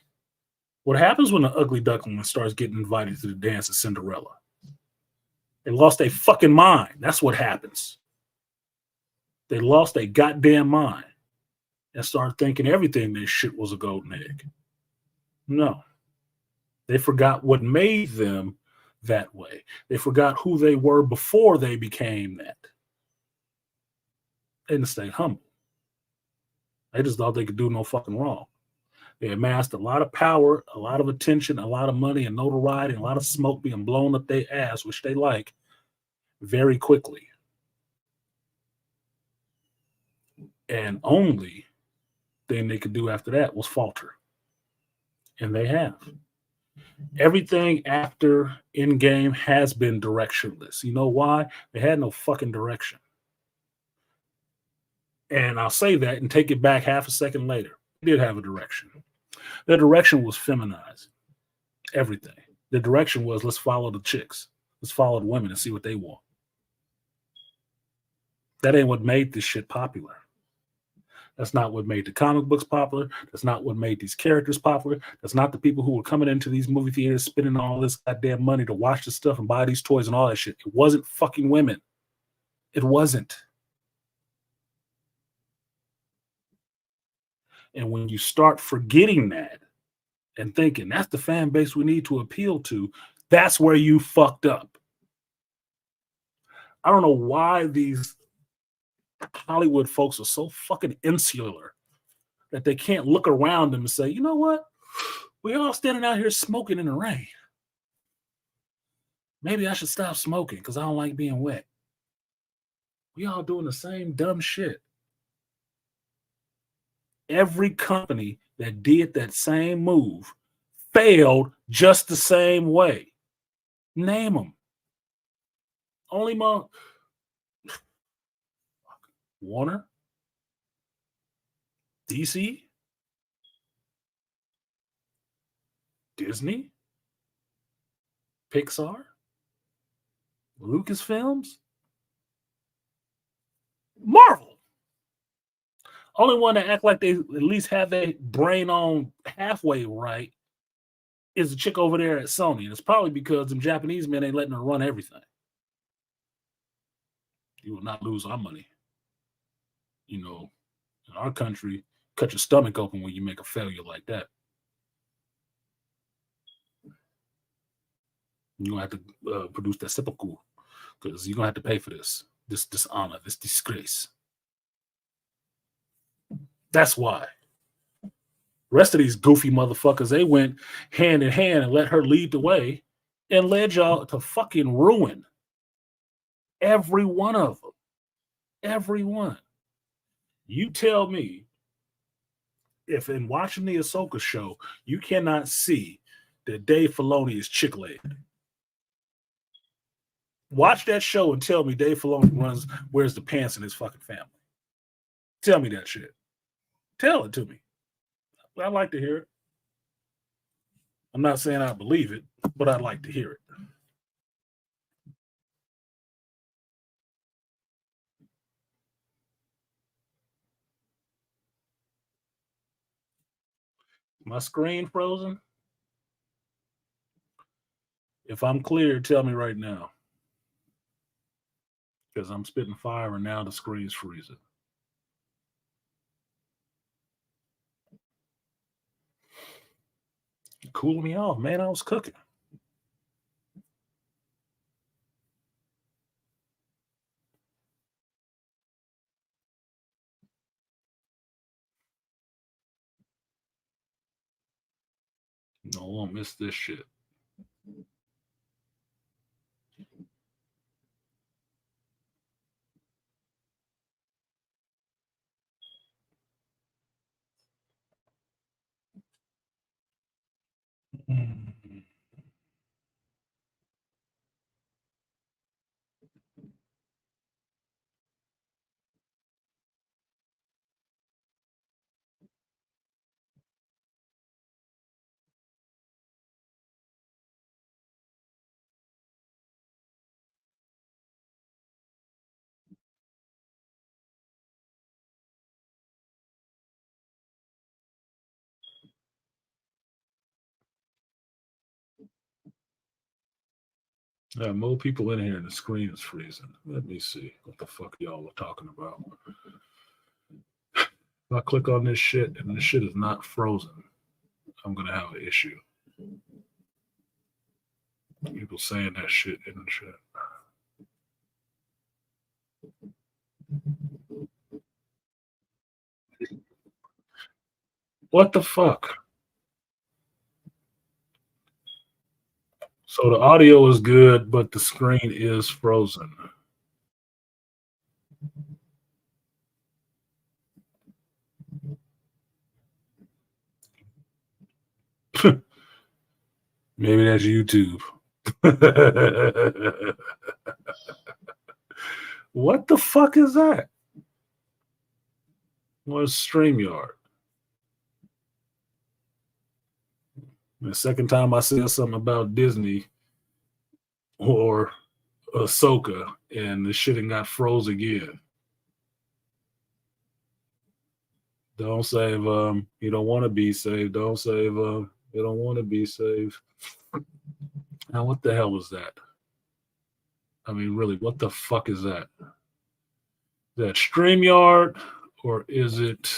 What happens when the ugly duckling starts getting invited to the dance of Cinderella? They lost their fucking mind. That's what happens. They lost their goddamn mind and started thinking everything this shit was a golden egg. No. They forgot what made them that way. They forgot who they were before they became that. They didn't stay humble. They just thought they could do no fucking wrong. They amassed a lot of power, a lot of attention, a lot of money and notoriety, and a lot of smoke being blown up their ass, which they like, very quickly. And only thing they could do after that was falter. And they have. Everything after Endgame has been directionless. You know why? They had no fucking direction. And I'll say that and take it back half a second later. They did have a direction. Their direction was feminized. Everything. The direction was, let's follow the chicks. Let's follow the women and see what they want. That ain't what made this shit popular. That's not what made the comic books popular. That's not what made these characters popular. That's not the people who were coming into these movie theaters spending all this goddamn money to watch this stuff and buy these toys and all that shit. It wasn't fucking women. It wasn't. And when you start forgetting that and thinking that's the fan base we need to appeal to, that's where you fucked up. I don't know why these Hollywood folks are so fucking insular that they can't look around them and say, you know what? We're all standing out here smoking in the rain. Maybe I should stop smoking because I don't like being wet. We all doing the same dumb shit. Every company that did that same move failed just the same way. Name them. Only Warner, DC, Disney, Pixar, Lucasfilms, Marvel. Only one that act like they at least have their brain on halfway right is the chick over there at Sony. And it's probably because them Japanese men ain't letting her run everything. You will not lose our money. You know, in our country, cut your stomach open when you make a failure like that. You're going to have to produce that seppuku because you're going to have to pay for this dishonor, this disgrace. That's why. The rest of these goofy motherfuckers, they went hand in hand and let her lead the way and led y'all to fucking ruin. Every one of them. Every one. You tell me if in watching the Ahsoka show, you cannot see that Dave Filoni is chick-laid. Watch that show and tell me Dave Filoni wears the pants in his fucking family. Tell me that shit. Tell it to me. I'd like to hear it. I'm not saying I believe it, but I'd like to hear it. My screen frozen? If I'm clear, tell me right now. Because I'm spitting fire and now the screen's freezing. Cooling me off, man. I was cooking. No, I won't miss this shit. There are more people in here and the screen is freezing. Let me see what the fuck y'all are talking about. If I click on this shit and this shit is not frozen, I'm going to have an issue. People saying that shit in the chat. What the fuck? So the audio is good, but the screen is frozen. Maybe that's YouTube. What the fuck is that? What's StreamYard? The second time I said something about Disney or Ahsoka, and the shit and got froze again. Don't save you don't want to be saved. Don't save you don't want to be saved. Now what the hell was that? I mean, really, what the fuck is that? Is that StreamYard or is it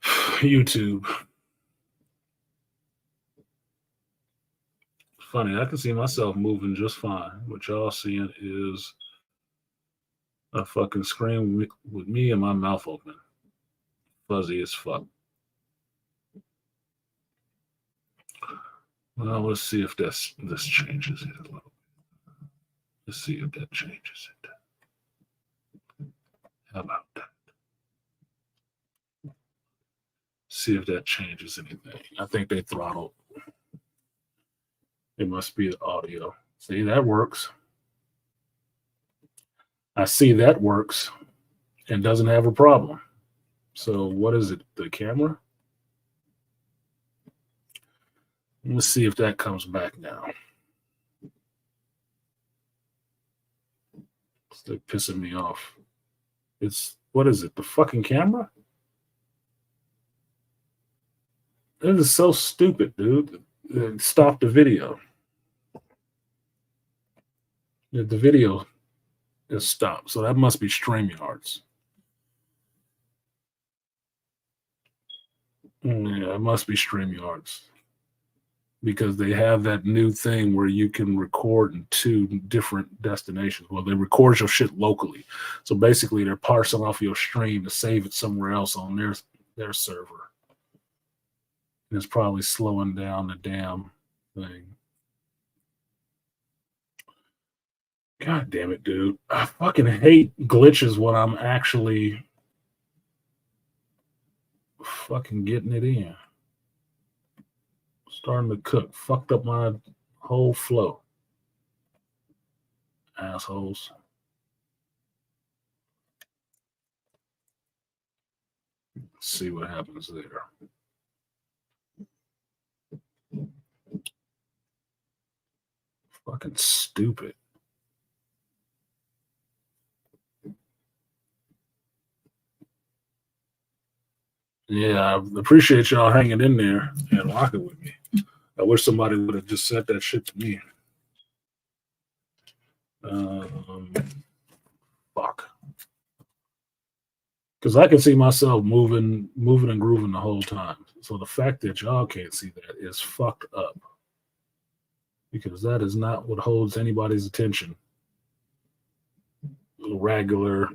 YouTube? Funny, I can see myself moving just fine. What y'all seeing is a fucking screen with me and my mouth open. Fuzzy as fuck. Well, let's see if this changes it a little bit. Let's see if that changes it. How about that? See if that changes anything. I think they throttled. It must be the audio. See, that works. I see that works and doesn't have a problem. So what is it? The camera? Let's see if that comes back now. It's like pissing me off. It's, what is it? The fucking camera? This is so stupid, dude. Stop the video. The video is stopped. So that must be StreamYards. Yeah, it must be StreamYards. Because they have that new thing where you can record in 2 different destinations. Well, they record your shit locally. So basically they're parsing off your stream to save it somewhere else on their server. And it's probably slowing down the damn thing. God damn it, dude. I fucking hate glitches when I'm actually fucking getting it in. Starting to cook. Fucked up my whole flow. Assholes. Let's see what happens there. Fucking stupid. Yeah, I appreciate y'all hanging in there and rocking with me. I wish somebody would have just said that shit to me. Fuck. Because I can see myself moving and grooving the whole time. So the fact that y'all can't see that is fucked up. Because that is not what holds anybody's attention. Regular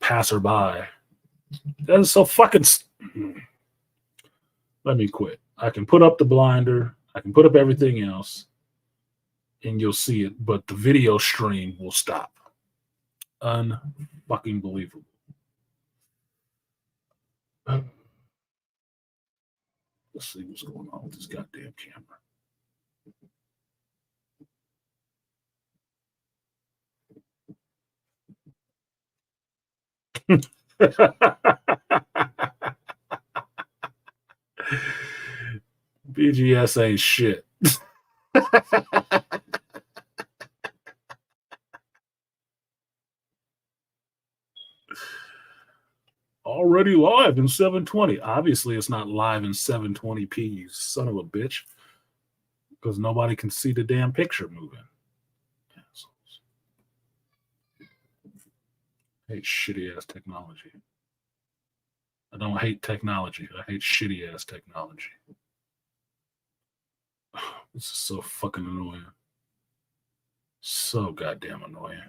passerby. That is so fucking. Let me quit. I can put up the blinder. I can put up everything else, and you'll see it. But the video stream will stop. Unfucking believable. Let's see what's going on with this goddamn camera. BGS ain't shit. Already live in 720. Obviously, it's not live in 720p, you son of a bitch. Because nobody can see the damn picture moving. Assholes. Hate shitty ass technology. I don't hate technology. I hate shitty ass technology. This is so fucking annoying. So goddamn annoying.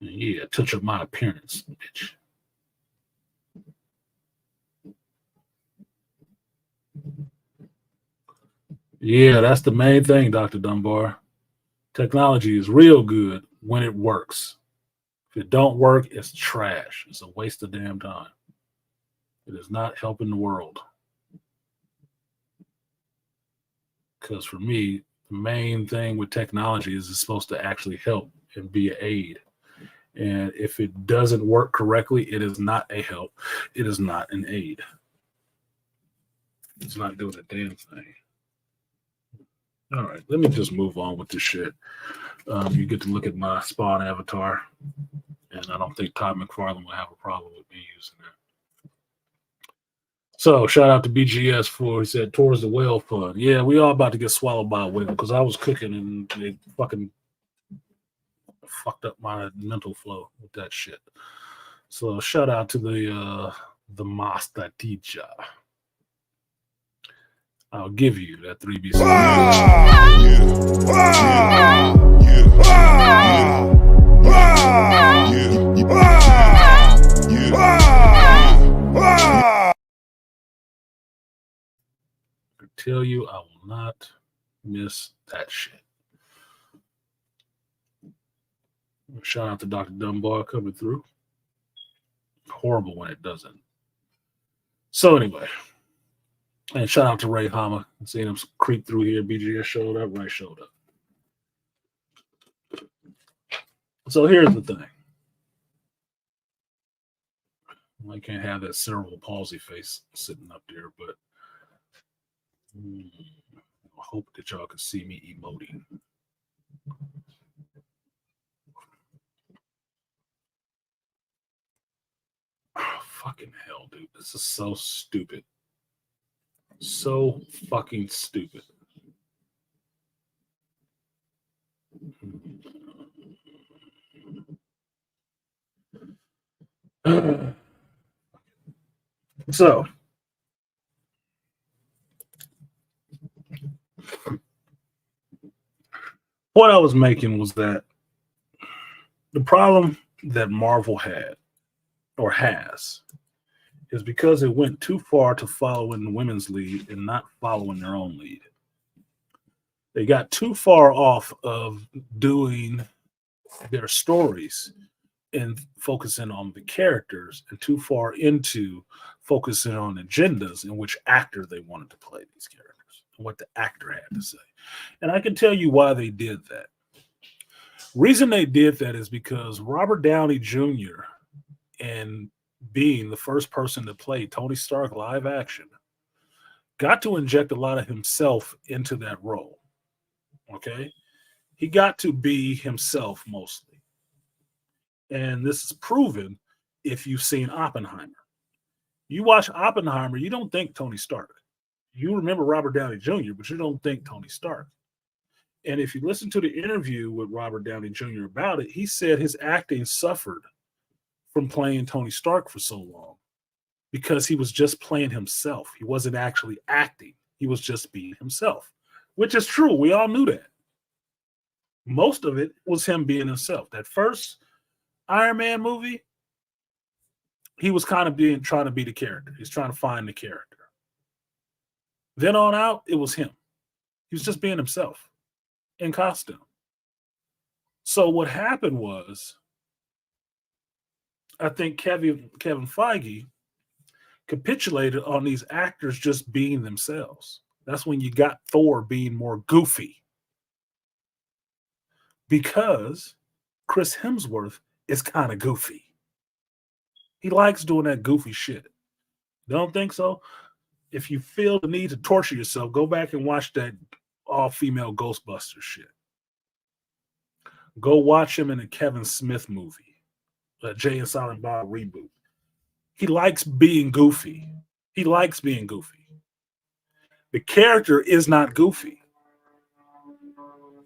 Yeah, touch up my appearance, bitch. Yeah, that's the main thing, Dr. Dunbar. Technology is real good when it works. If it don't work, it's trash. It's a waste of damn time. It is not helping the world. Because for me, the main thing with technology is it's supposed to actually help and be an aid. And if it doesn't work correctly, it is not a help. It is not an aid. It's not doing a damn thing. All right, let me just move on with this shit. You get to look at my Spawn avatar, and I don't think Todd McFarlane will have a problem with me using that. So, shout out to BGS for, he said, towards the whale fund. Yeah, we all about to get swallowed by a whale because I was cooking and they fucking fucked up my mental flow with that shit. So, shout out to the master teacher. I'll give you that 3B. I tell you, I will not miss that shit. Shout out to Dr. Dunbar coming through. Horrible when it doesn't. So anyway, and shout out to Ray Hama. Seeing him creep through here. BGS showed up. Ray showed up. So here's the thing. I can't have that cerebral palsy face sitting up there, but I hope that y'all can see me emoting. Oh, fucking hell, dude. This is so stupid. So fucking stupid. So, what I was making was that the problem that Marvel had or has is because it went too far to follow in the women's lead and not following their own lead. They got too far off of doing their stories and focusing on the characters and too far into focusing on agendas and which actor they wanted to play these characters and what the actor had to say. And I can tell you why they did that. Reason they did that is because Robert Downey Jr. and being the first person to play Tony Stark live action got to inject a lot of himself into that role. Okay? He got to be himself mostly. And this is proven if you've seen Oppenheimer. You watch Oppenheimer, you don't think Tony Stark. You remember Robert Downey Jr., but you don't think Tony Stark. And if you listen to the interview with Robert Downey Jr. about it, he said his acting suffered from playing Tony Stark for so long because he was just playing himself. He wasn't actually acting. He was just being himself, which is true. We all knew that. Most of it was him being himself. That first Iron Man movie, he was kind of trying to be the character. He's trying to find the character. Then on out, it was him. He was just being himself in costume. So what happened was, I think Kevin Feige capitulated on these actors just being themselves. That's when you got Thor being more goofy. Because Chris Hemsworth is kind of goofy. He likes doing that goofy shit. Don't think so? If you feel the need to torture yourself, go back and watch that all-female Ghostbusters shit. Go watch him in a Kevin Smith movie, Jay and Silent Bob Reboot. He likes being goofy. He likes being goofy. The character is not goofy,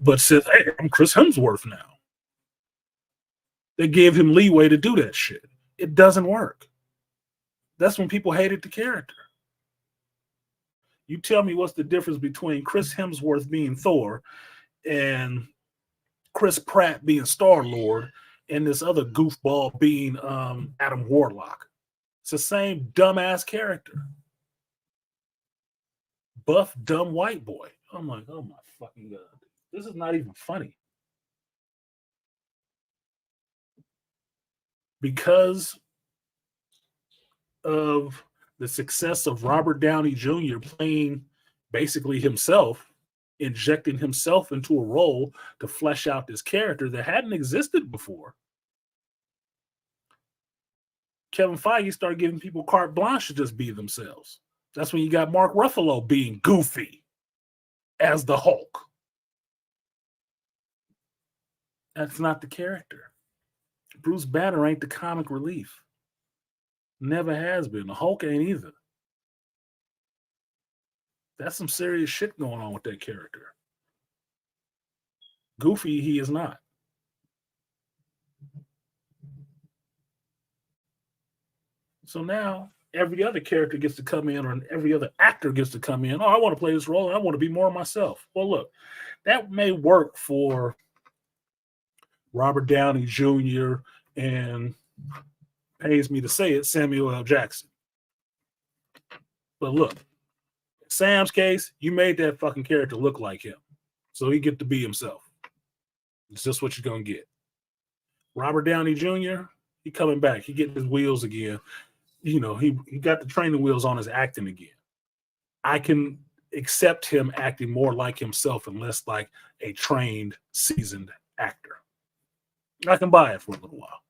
but says, hey, I'm Chris Hemsworth now. They gave him leeway to do that shit. It doesn't work. That's when people hated the character. You tell me what's the difference between Chris Hemsworth being Thor and Chris Pratt being Star-Lord and this other goofball being Adam Warlock. It's the same dumbass character. Buff, dumb white boy. I'm like, oh my fucking God. This is not even funny. Because of the success of Robert Downey Jr. playing basically himself, injecting himself into a role to flesh out this character that hadn't existed before, Kevin Feige started giving people carte blanche to just be themselves. That's when you got Mark Ruffalo being goofy as the Hulk. That's not the character. Bruce Banner ain't the comic relief. Never has been. The Hulk ain't either. That's some serious shit going on with that character. Goofy, he is not. So now every other character gets to come in, or every other actor gets to come in. Oh, I want to play this role, and I want to be more myself. Well, look, that may work for Robert Downey Jr. and, pays me to say it, Samuel L. Jackson. But look, in Sam's case, you made that fucking character look like him. So he get to be himself. It's just what you're going to get. Robert Downey Jr., he coming back. He getting his wheels again. You know, he got the training wheels on his acting again. I can accept him acting more like himself and less like a trained, seasoned actor. I can buy it for a little while.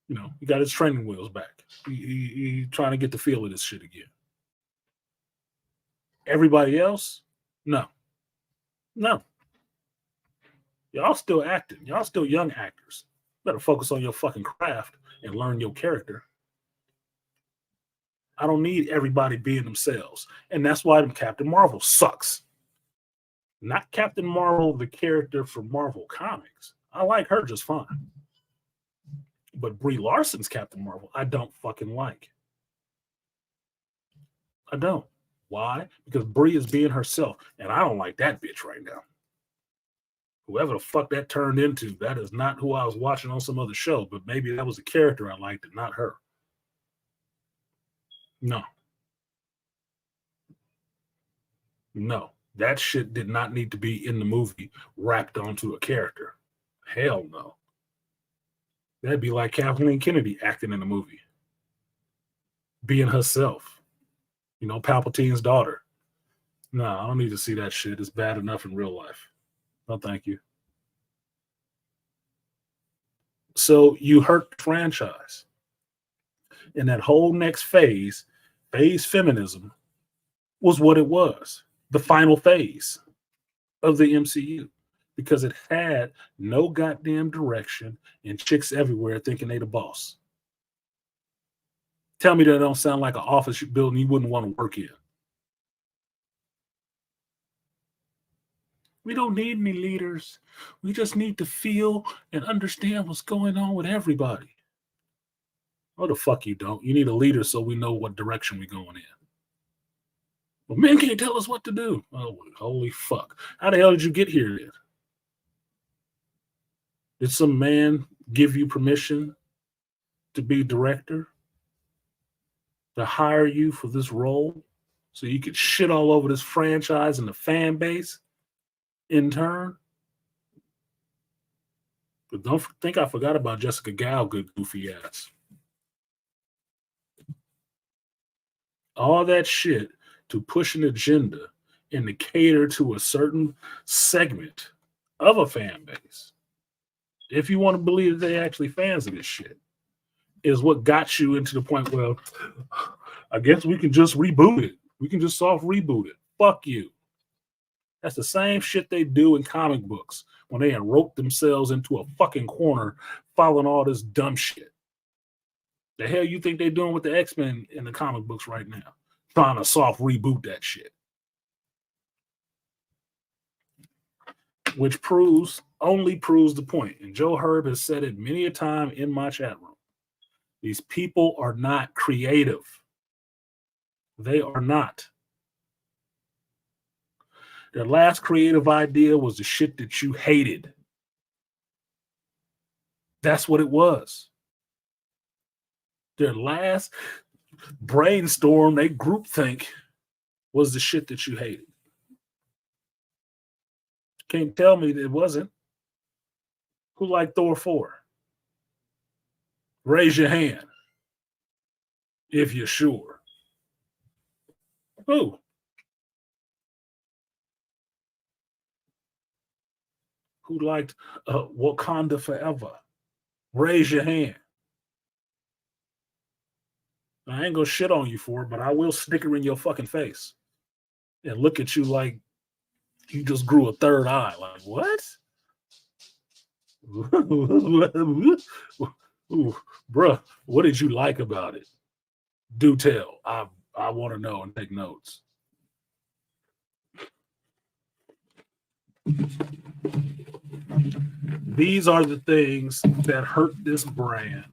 You know, he got his training wheels back. He trying to get the feel of this shit again. Everybody else, no. Y'all still acting. Y'all still young actors. Better focus on your fucking craft and learn your character. I don't need everybody being themselves. And that's why Captain Marvel sucks. Not Captain Marvel, the character from Marvel Comics. I like her just fine. But Brie Larson's Captain Marvel, I don't fucking like. I don't. Why? Because Brie is being herself, and I don't like that bitch right now. Whoever the fuck that turned into, that is not who I was watching on some other show, but maybe that was a character I liked and not her. No. No. That shit did not need to be in the movie wrapped onto a character. Hell no. That'd be like Kathleen Kennedy acting in a movie. Being herself. You know, Palpatine's daughter. No, I don't need to see that shit. It's bad enough in real life. No, thank you. So you hurt the franchise. And that whole next phase feminism, was what it was. The final phase of the MCU. Because it had no goddamn direction and chicks everywhere thinking they the boss. Tell me that don't sound like an office building you wouldn't want to work in. We don't need any leaders. We just need to feel and understand what's going on with everybody. Oh, the fuck you don't. You need a leader so we know what direction we're going in. Well, men can't tell us what to do. Oh, holy fuck. How the hell did you get here then? Did some man give you permission to be director? To hire you for this role? So you could shit all over this franchise and the fan base in turn? But don't think I forgot about Jessica Gal, good goofy ass. All that shit to push an agenda and to cater to a certain segment of a fan base. If you want to believe that they're actually fans of this shit, is what got you into the point, well, I guess we can just reboot it. We can just soft reboot it. Fuck you. That's the same shit they do in comic books when they wrote themselves into a fucking corner following all this dumb shit. The hell you think they're doing with the X-Men in the comic books right now? Trying to soft reboot that shit. Which only proves the point. And Joe Herb has said it many a time in my chat room. These people are not creative. They are not. Their last creative idea was the shit that you hated. That's what it was. Their last brainstorm, they groupthink, was the shit that you hated. Can't tell me that it wasn't. Who liked Thor 4? Raise your hand if you're sure. Who? Who liked Wakanda Forever? Raise your hand. I ain't gonna shit on you for it, but I will snicker in your fucking face and look at you like you just grew a third eye. Like, what? Ooh, bruh, what did you like about it? Do tell. I want to know and take notes. These are the things that hurt this brand,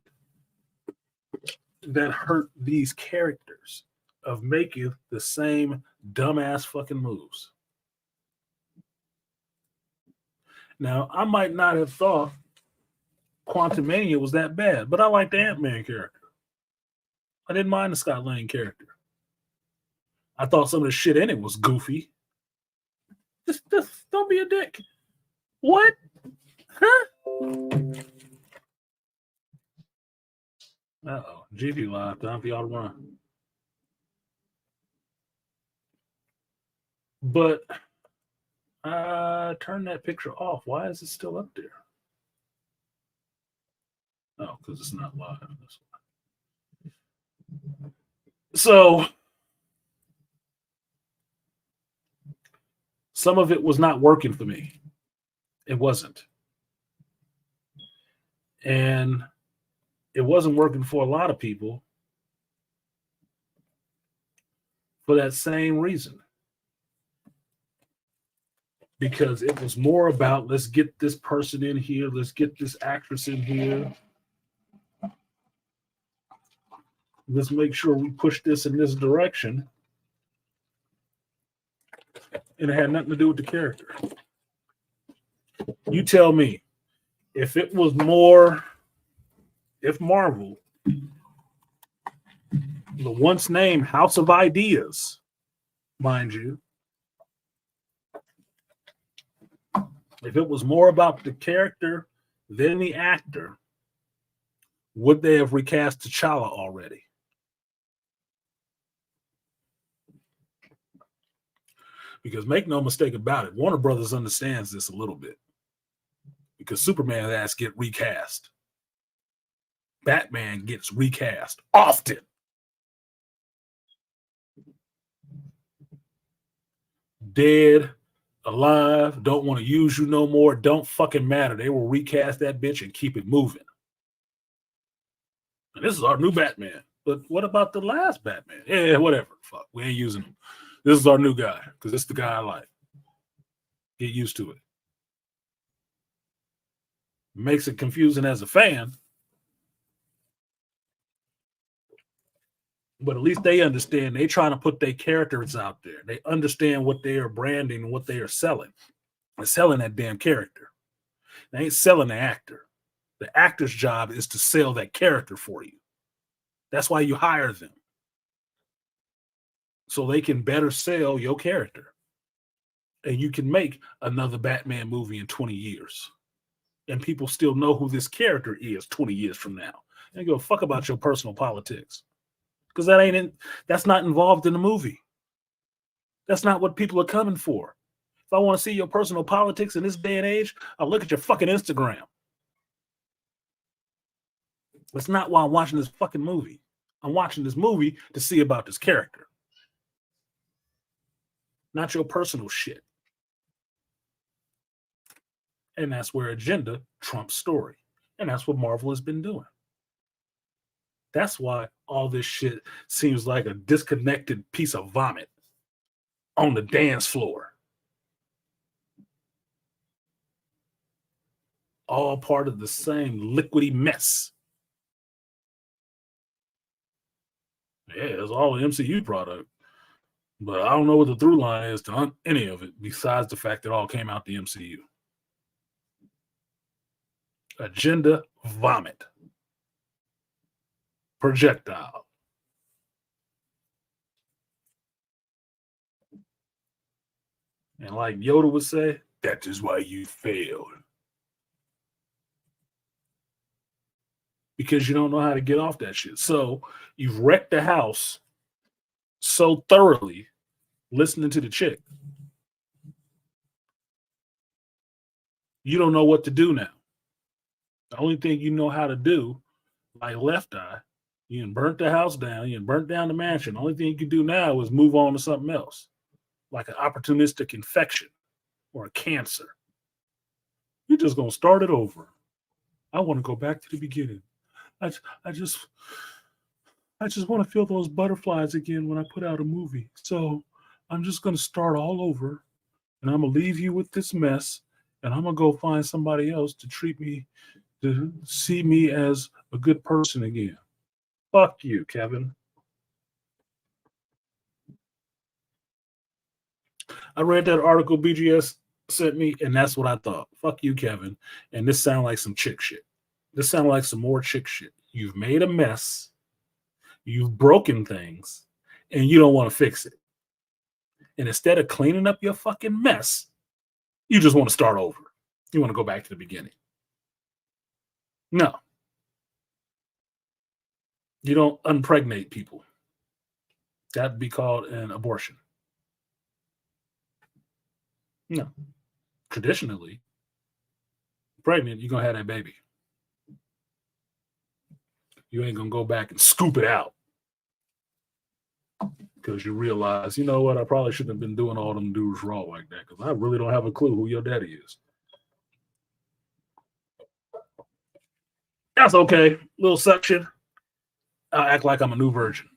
that hurt these characters of making the same dumbass fucking moves. Now, I might not have thought Quantumania was that bad, but I like the Ant-Man character. I didn't mind the Scott Lang character. I thought some of the shit in it was goofy. Just don't be a dick. What? Huh? Uh-oh. GV Live. Time for y'all to run. But turn that picture off. Why is it still up there? Oh, because it's not live. So some of it was not working for me. It wasn't. And it wasn't working for a lot of people for that same reason. Because it was more about, let's get this person in here, let's get this actress in here. Let's make sure we push this in this direction. And it had nothing to do with the character. You tell me, if Marvel, the once named House of Ideas, mind you, if it was more about the character than the actor, would they have recast T'Challa already? Because make no mistake about it, Warner Brothers understands this a little bit. Because Superman's ass get recast. Batman gets recast often. Dead, alive, don't want to use you no more, don't fucking matter. They will recast that bitch and keep it moving. And this is our new Batman. But what about the last Batman? Yeah, whatever. Fuck, we ain't using him. This is our new guy because it's the guy I like. Get used to it. Makes it confusing as a fan. But at least they understand. They trying to put their characters out there. They understand what they are branding and what they are selling. They're selling that damn character. They ain't selling the actor. The actor's job is to sell that character for you. That's why you hire them. So they can better sell your character. And you can make another Batman movie in 20 years. And people still know who this character is 20 years from now. And go fuck about your personal politics. Because that's not involved in the movie. That's not what people are coming for. If I want to see your personal politics in this day and age, I'll look at your fucking Instagram. That's not why I'm watching this fucking movie. I'm watching this movie to see about this character. Not your personal shit. And that's where agenda trumps story. And that's what Marvel has been doing. That's why all this shit seems like a disconnected piece of vomit on the dance floor. All part of the same liquidy mess. Yeah, it's all an MCU product. But I don't know what the through line is to any of it, besides the fact that it all came out the MCU. Agenda vomit. Projectile. And like Yoda would say, that is why you failed. Because you don't know how to get off that shit. So you've wrecked the house so thoroughly listening to the chick. You don't know what to do now. The only thing you know how to do, like Left Eye, you done burnt the house down, you done burnt down the mansion. The only thing you can do now is move on to something else, like an opportunistic infection or a cancer. You're just going to start it over. I want to go back to the beginning. I just want to feel those butterflies again when I put out a movie. So I'm just going to start all over, and I'm going to leave you with this mess, and I'm going to go find somebody else to treat me, to see me as a good person again. Fuck you, Kevin. I read that article BGS sent me, and that's what I thought. Fuck you, Kevin. And this sounds like some chick shit. This sounds like some more chick shit. You've made a mess. You've broken things, and you don't want to fix it. And instead of cleaning up your fucking mess, you just want to start over. You want to go back to the beginning. No. You don't impregnate people. That'd be called an abortion. No. Traditionally, pregnant, you're going to have that baby. You ain't going to go back and scoop it out. Because you realize, you know what, I probably shouldn't have been doing all them dudes raw like that, because I really don't have a clue who your daddy is. That's okay. Little suction. I'll act like I'm a new virgin.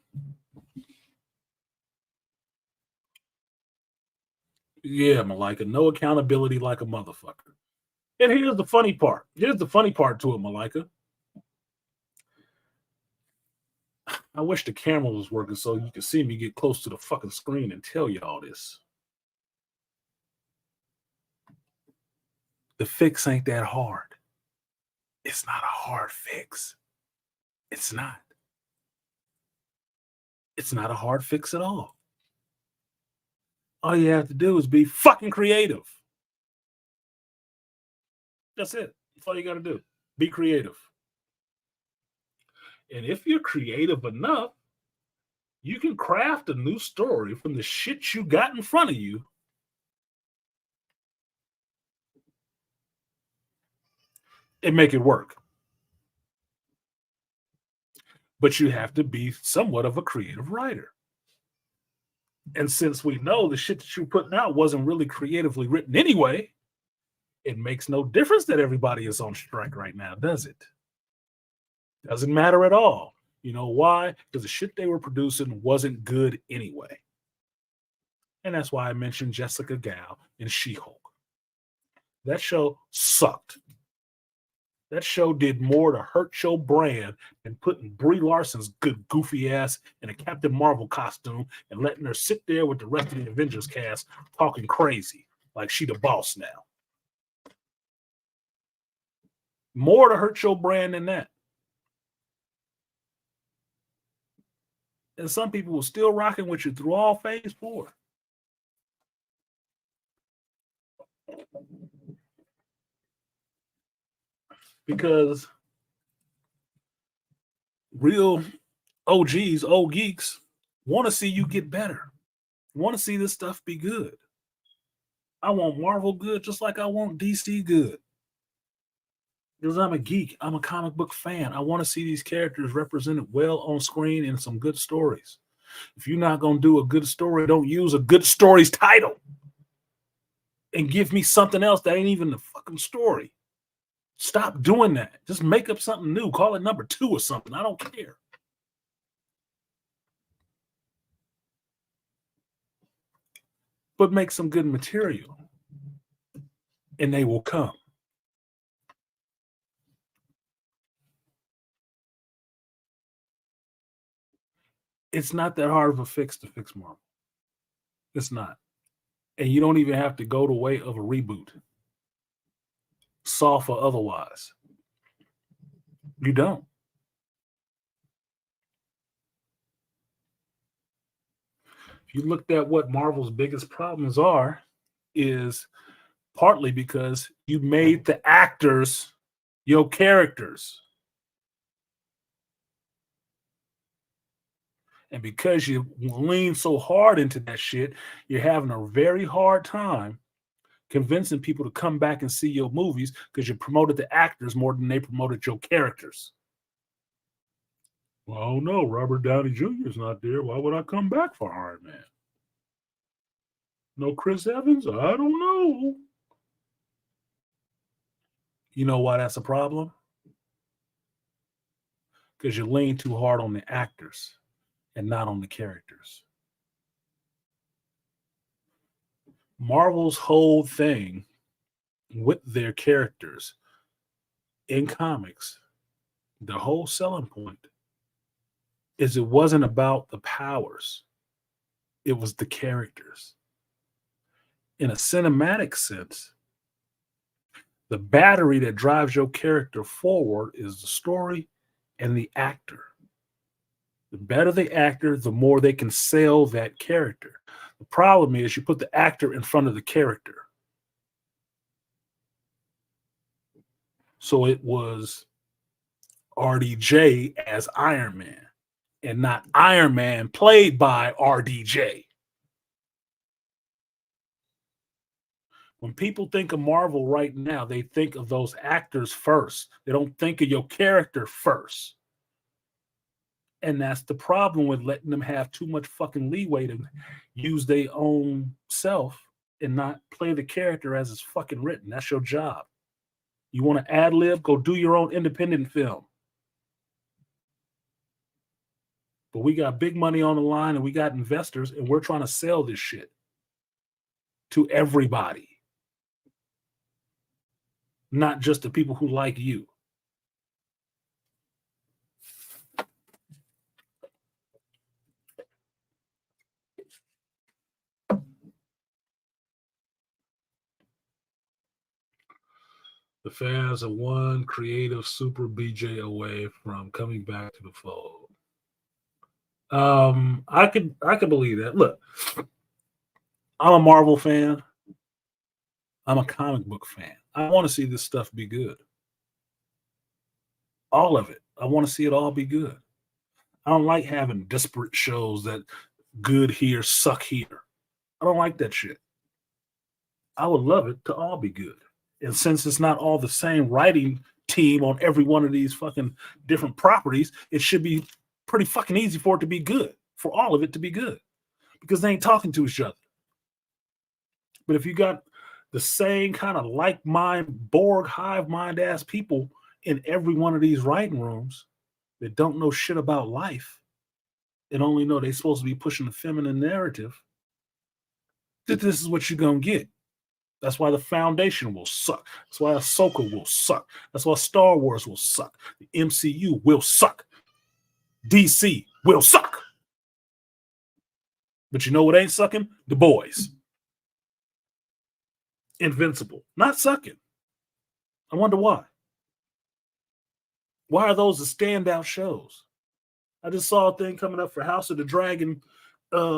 Yeah, Malika. No accountability like a motherfucker. And here's the funny part. Here's the funny part to it, Malika. I wish the camera was working so you could see me get close to the fucking screen and tell you all this. The fix ain't that hard. It's not a hard fix. It's not. It's not a hard fix at all. All you have to do is be fucking creative. That's it. That's all you got to do. Be creative. And if you're creative enough, you can craft a new story from the shit you got in front of you and make it work. But you have to be somewhat of a creative writer. And since we know the shit that you're putting out wasn't really creatively written anyway, it makes no difference that everybody is on strike right now, does it? Doesn't matter at all. You know why? Because the shit they were producing wasn't good anyway. And that's why I mentioned Jessica Gal and She-Hulk. That show sucked. That show did more to hurt your brand than putting Brie Larson's good goofy ass in a Captain Marvel costume and letting her sit there with the rest of the Avengers cast talking crazy like she the boss now. More to hurt your brand than that. And some people were still rocking with you through all phase 4. Because real OGs, old geeks, want to see you get better. Want to see this stuff be good. I want Marvel good just like I want DC good. Because I'm a geek. I'm a comic book fan. I want to see these characters represented well on screen in some good stories. If you're not going to do a good story, don't use a good story's title. And give me something else that ain't even the fucking story. Stop doing that. Just make up something new. Call it number 2 or something. I don't care. But make some good material. And they will come. It's not that hard of a fix to fix Marvel. It's not. And you don't even have to go the way of a reboot. Soft or otherwise. You don't. If you looked at what Marvel's biggest problems are, is partly because you made the actors your characters. And because you lean so hard into that shit, you're having a very hard time convincing people to come back and see your movies because you promoted the actors more than they promoted your characters. Well, I don't know. Robert Downey Jr. is not there. Why would I come back for Iron Man? No Chris Evans? I don't know. You know why that's a problem? Because you lean too hard on the actors and not on the characters. Marvel's whole thing with their characters in comics, the whole selling point is it wasn't about the powers. It was the characters. In a cinematic sense, the battery that drives your character forward is the story and the actor. The better the actor, the more they can sell that character. The problem is you put the actor in front of the character. So it was RDJ as Iron Man and not Iron Man played by RDJ. When people think of Marvel right now, they think of those actors first. They don't think of your character first. And that's the problem with letting them have too much fucking leeway to use their own self and not play the character as it's fucking written. That's your job. You want to ad lib? Go do your own independent film. But we got big money on the line and we got investors and we're trying to sell this shit to everybody. Not just the people who like you. The fans are one creative super BJ away from coming back to the fold. I could believe that. Look, I'm a Marvel fan. I'm a comic book fan. I want to see this stuff be good. All of it. I want to see it all be good. I don't like having disparate shows that good here, suck here. I don't like that shit. I would love it to all be good. And since it's not all the same writing team on every one of these fucking different properties, it should be pretty fucking easy for it to be good, for all of it to be good, because they ain't talking to each other. But if you got the same kind of like mind, Borg, hive mind ass people in every one of these writing rooms that don't know shit about life and only know they're supposed to be pushing the feminine narrative, that this is what you're going to get. That's why the Foundation will suck. That's why Ahsoka will suck. That's why Star Wars will suck. The MCU will suck. DC will suck. But you know what ain't sucking? The Boys. Invincible. Not sucking. I wonder why. Why are those the standout shows? I just saw a thing coming up for House of the Dragon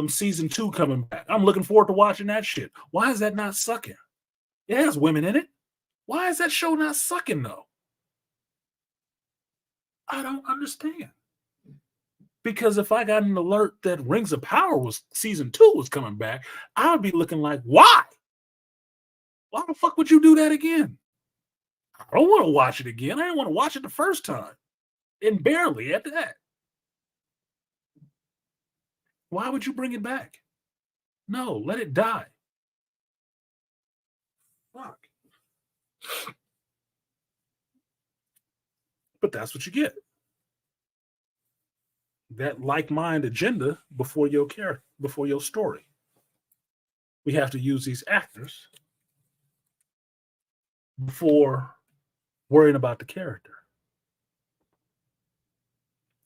season 2 coming back. I'm looking forward to watching that shit. Why is that not sucking? It has women in it. Why is that show not sucking though? I don't understand. Because if I got an alert that Rings of Power was season 2 was coming back, I would be looking like, why? Why the fuck would you do that again? I don't want to watch it again. I didn't want to watch it the first time. And barely at that. Why would you bring it back? No, let it die. Fuck. But that's what you get. That like-mind agenda before your character, before your story. We have to use these actors before worrying about the character.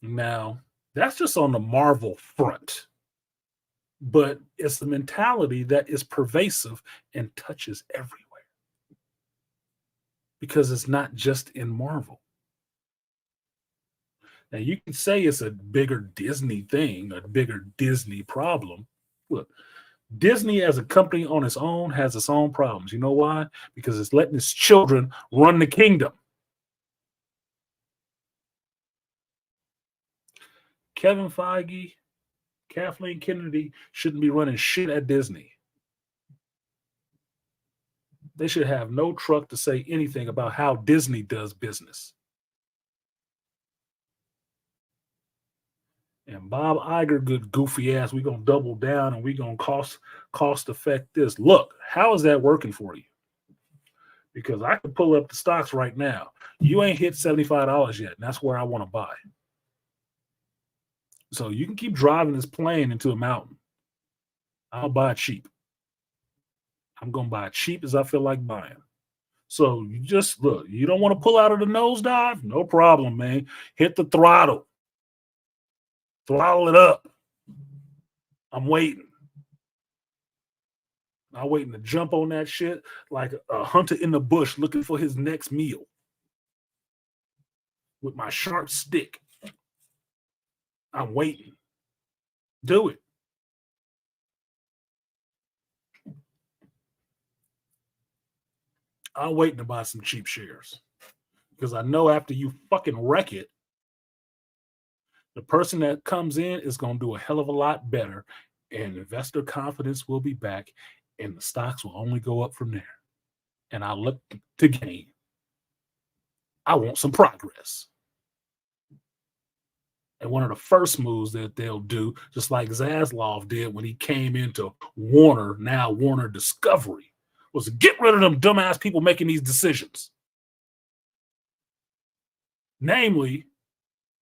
Now, that's just on the Marvel front. But it's the mentality that is pervasive and touches everywhere. Because it's not just in Marvel. Now, you can say it's a bigger Disney thing, a bigger Disney problem. Look, Disney as a company on its own has its own problems. You know why? Because it's letting its children run the kingdom. Kevin Feige, Kathleen Kennedy shouldn't be running shit at Disney. They should have no truck to say anything about how Disney does business. And Bob Iger, good goofy ass, we're going to double down and we're going to cost affect this. Look, how is that working for you? Because I can pull up the stocks right now. You ain't hit $75 yet, and that's where I want to buy. So you can keep driving this plane into a mountain. I'll buy it cheap. I'm going to buy it cheap as I feel like buying. So you just, look, you don't want to pull out of the nosedive? No problem, man. Hit the throttle. Throttle it up. I'm waiting. I'm waiting to jump on that shit like a hunter in the bush looking for his next meal with my sharp stick. I'm waiting. Do it. I'm waiting to buy some cheap shares because I know after you fucking wreck it, the person that comes in is going to do a hell of a lot better, and investor confidence will be back, and the stocks will only go up from there. And I look to gain. I want some progress. And one of the first moves that they'll do, just like Zaslav did when he came into Warner, now Warner Discovery, was to get rid of them dumbass people making these decisions. Namely,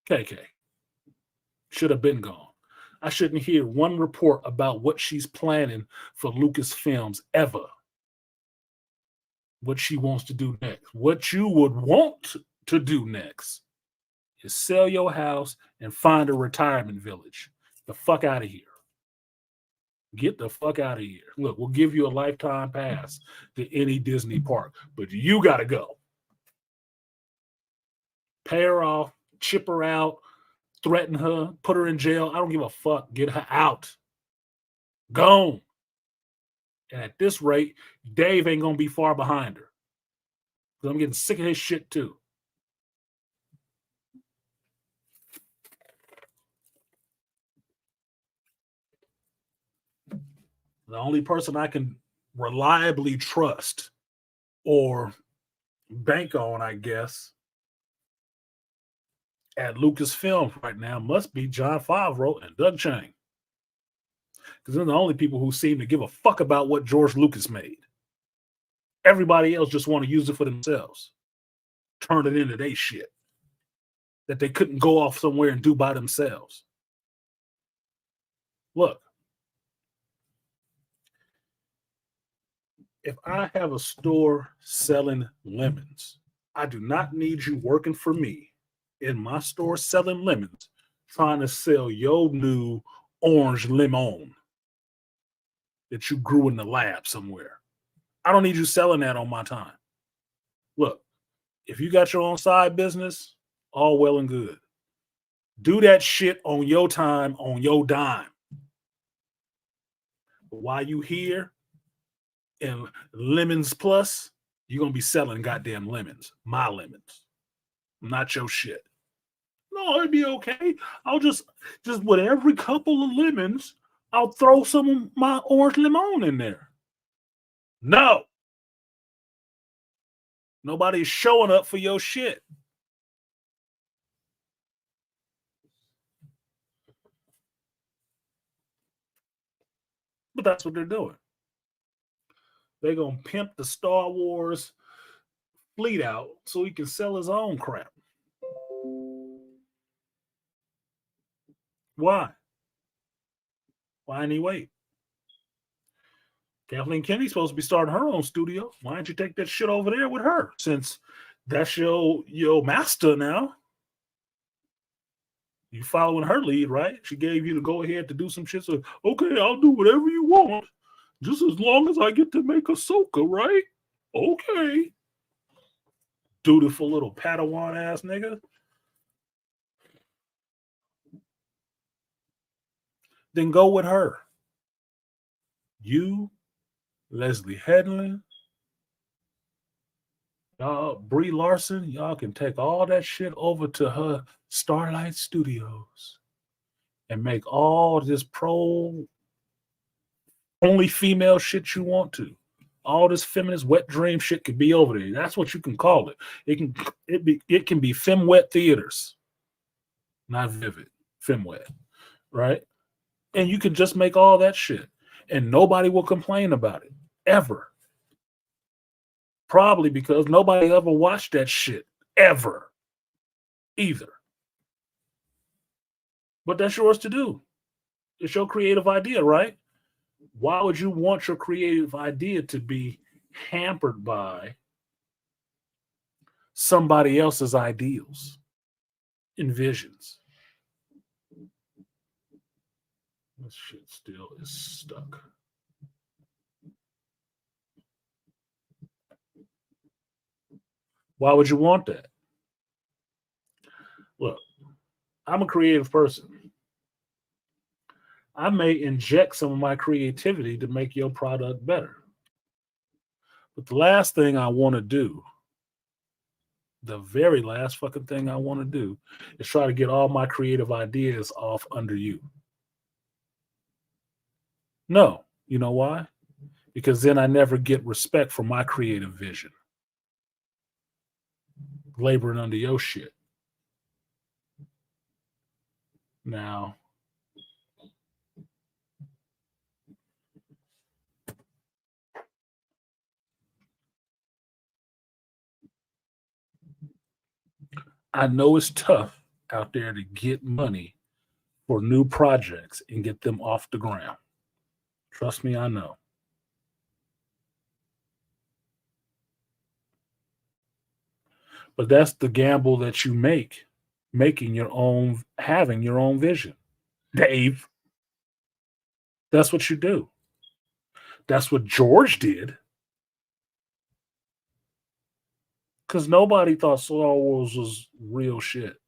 KK. Should have been gone. I shouldn't hear one report about what she's planning for Lucasfilms ever. What she wants to do next. What you would want to do next is sell your house and find a retirement village. The fuck out of here. Get the fuck out of here. Look, we'll give you a lifetime pass to any Disney park, but you got to go. Pay her off, chip her out, threaten her, put her in jail. I don't give a fuck. Get her out. Gone. And at this rate, Dave ain't going to be far behind her. I'm getting sick of his shit too. The only person I can reliably trust or bank on, I guess, at Lucasfilm right now must be Jon Favreau and Doug Chiang. Because they're the only people who seem to give a fuck about what George Lucas made. Everybody else just want to use it for themselves. Turn it into their shit that they couldn't go off somewhere and do by themselves. Look, if I have a store selling lemons, I do not need you working for me in my store selling lemons, trying to sell your new orange lemon that you grew in the lab somewhere. I don't need you selling that on my time. Look, if you got your own side business, all well and good. Do that shit on your time, on your dime. But while you here in Lemons Plus, you're going to be selling goddamn lemons. My lemons. Not your shit. No, it'd be okay. I'll just with every couple of lemons, I'll throw some of my orange lemon in there. No. Nobody's showing up for your shit. But that's what they're doing. They're going to pimp the Star Wars fleet out so he can sell his own crap. Why? Why didn't he wait? Kathleen Kennedy's supposed to be starting her own studio. Why don't you take that shit over there with her? Since that's your master now. You following her lead, right? She gave you the go ahead to do some shit. So, okay, I'll do whatever you want. Just as long as I get to make ahsoka, right? Okay. Dutiful little Padawan ass nigga. Then go with her. You, Leslie Headland, y'all, Brie Larson, y'all can take all that shit over to her Starlight Studios and make all this pro only female shit you want to. All this feminist wet dream shit could be over there. That's what you can call it. It can be fem wet theaters, not vivid, fem wet, right? And you can just make all that shit, and nobody will complain about it ever. Probably because nobody ever watched that shit ever, either. But that's yours to do. It's your creative idea, right? Why would you want your creative idea to be hampered by somebody else's ideals and visions? This shit still is stuck. Why would you want that? Look, I'm a creative person. I may inject some of my creativity to make your product better. But the last thing I want to do, the very last fucking thing I want to do, is try to get all my creative ideas off under you. No. You know why? Because then I never get respect for my creative vision. Laboring under your shit. Now, I know it's tough out there to get money for new projects and get them off the ground. Trust me, I know. But that's the gamble that you make, having your own vision. Dave, that's what you do. That's what George did. Because nobody thought Star Wars was real shit.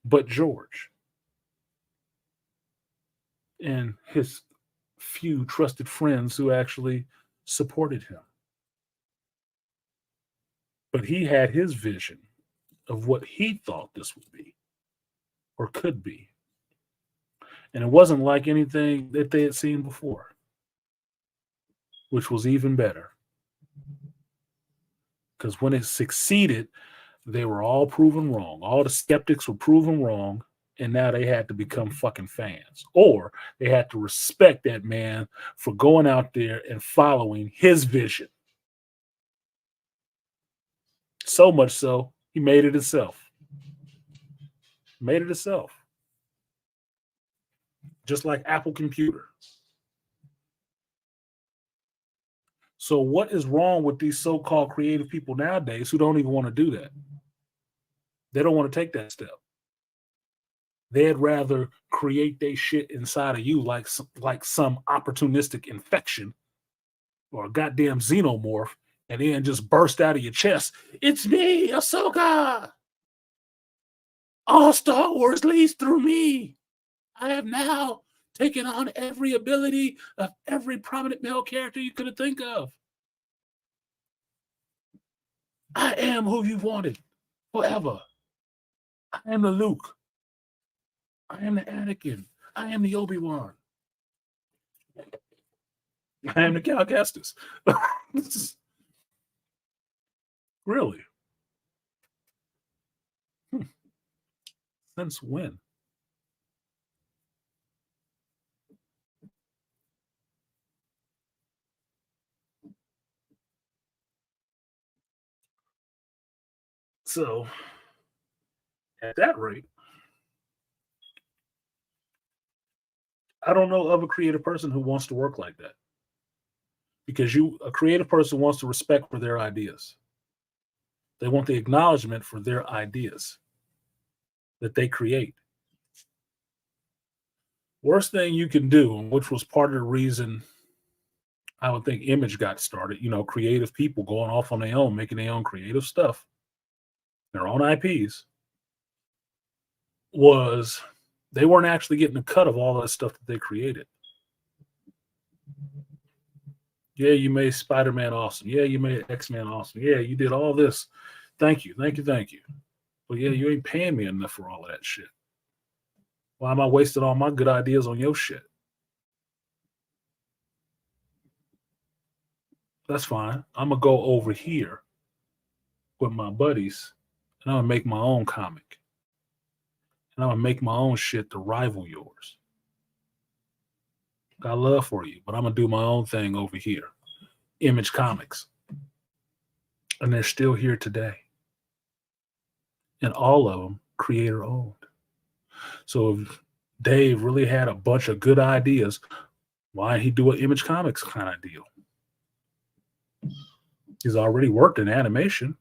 But George and his few trusted friends who actually supported him. But he had his vision of what he thought this would be or could be. And it wasn't like anything that they had seen before, which was even better. Because when it succeeded, they were all proven wrong. All the skeptics were proven wrong. And now they had to become fucking fans. Or they had to respect that man for going out there and following his vision. So much so, he made it himself. Made it himself. Just like Apple Computer. So what is wrong with these so-called creative people nowadays who don't even want to do that? They don't want to take that step. They'd rather create their shit inside of you like some opportunistic infection or a goddamn xenomorph and then just burst out of your chest. It's me, Ahsoka. All Star Wars leads through me. I have now taken on every ability of every prominent male character you could think of. I am who you've wanted forever. I am the Luke. I am the Anakin. I am the Obi-Wan. I am the Cal Kestis. Really? Since when? So, at that rate, I don't know of a creative person who wants to work like that. Because a creative person wants to respect for their ideas. They want the acknowledgement for their ideas that they create. Worst thing you can do, which was part of the reason I would think Image got started, creative people going off on their own, making their own creative stuff, their own IPs, was they weren't actually getting a cut of all that stuff that they created. Yeah, you made Spider-Man awesome. Yeah, you made X-Men awesome. Yeah, you did all this. Thank you. But yeah, you ain't paying me enough for all of that shit. Why am I wasting all my good ideas on your shit? That's fine. I'm going to go over here with my buddies and I'm going to make my own comic. And I'm going to make my own shit to rival yours. Got love for you, but I'm going to do my own thing over here. Image Comics. And they're still here today. And all of them creator owned. So if Dave really had a bunch of good ideas, why didn't he do an Image Comics kind of deal? He's already worked in animation.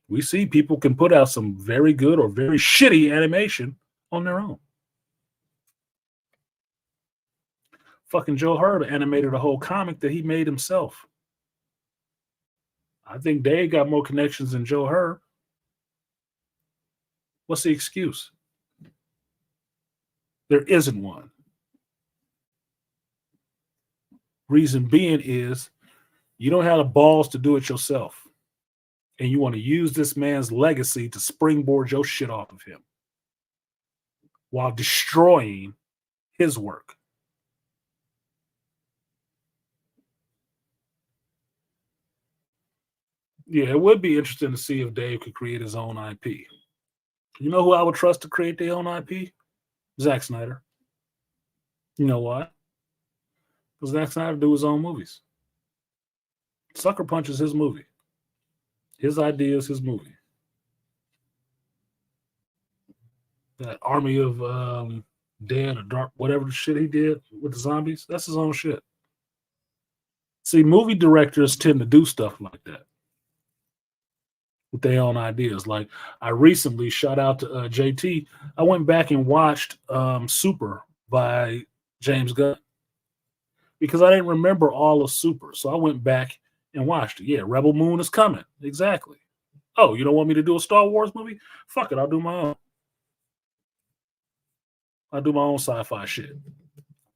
We see people can put out some very good or very shitty animation on their own. Fucking Joe Hurd animated a whole comic that he made himself. I think Dave got more connections than Joe Hurd. What's the excuse? There isn't one. Reason being is you don't have the balls to do it yourself. And you want to use this man's legacy to springboard your shit off of him while destroying his work. Yeah, it would be interesting to see if Dave could create his own IP. You know who I would trust to create their own IP? Zack Snyder. You know why? Because Zack Snyder do his own movies. Sucker Punch is his movie. His idea is his movie. That Army of Dead or Dark, whatever the shit he did with the zombies, that's his own shit. See, movie directors tend to do stuff like that with their own ideas. Like I recently, shout out to JT, I went back and watched Super by James Gunn because I didn't remember all of Super. So I went back and watched it. Yeah, Rebel Moon is coming. Exactly. Oh, you don't want me to do a Star Wars movie? Fuck it, I'll do my own. I'll do my own sci-fi shit.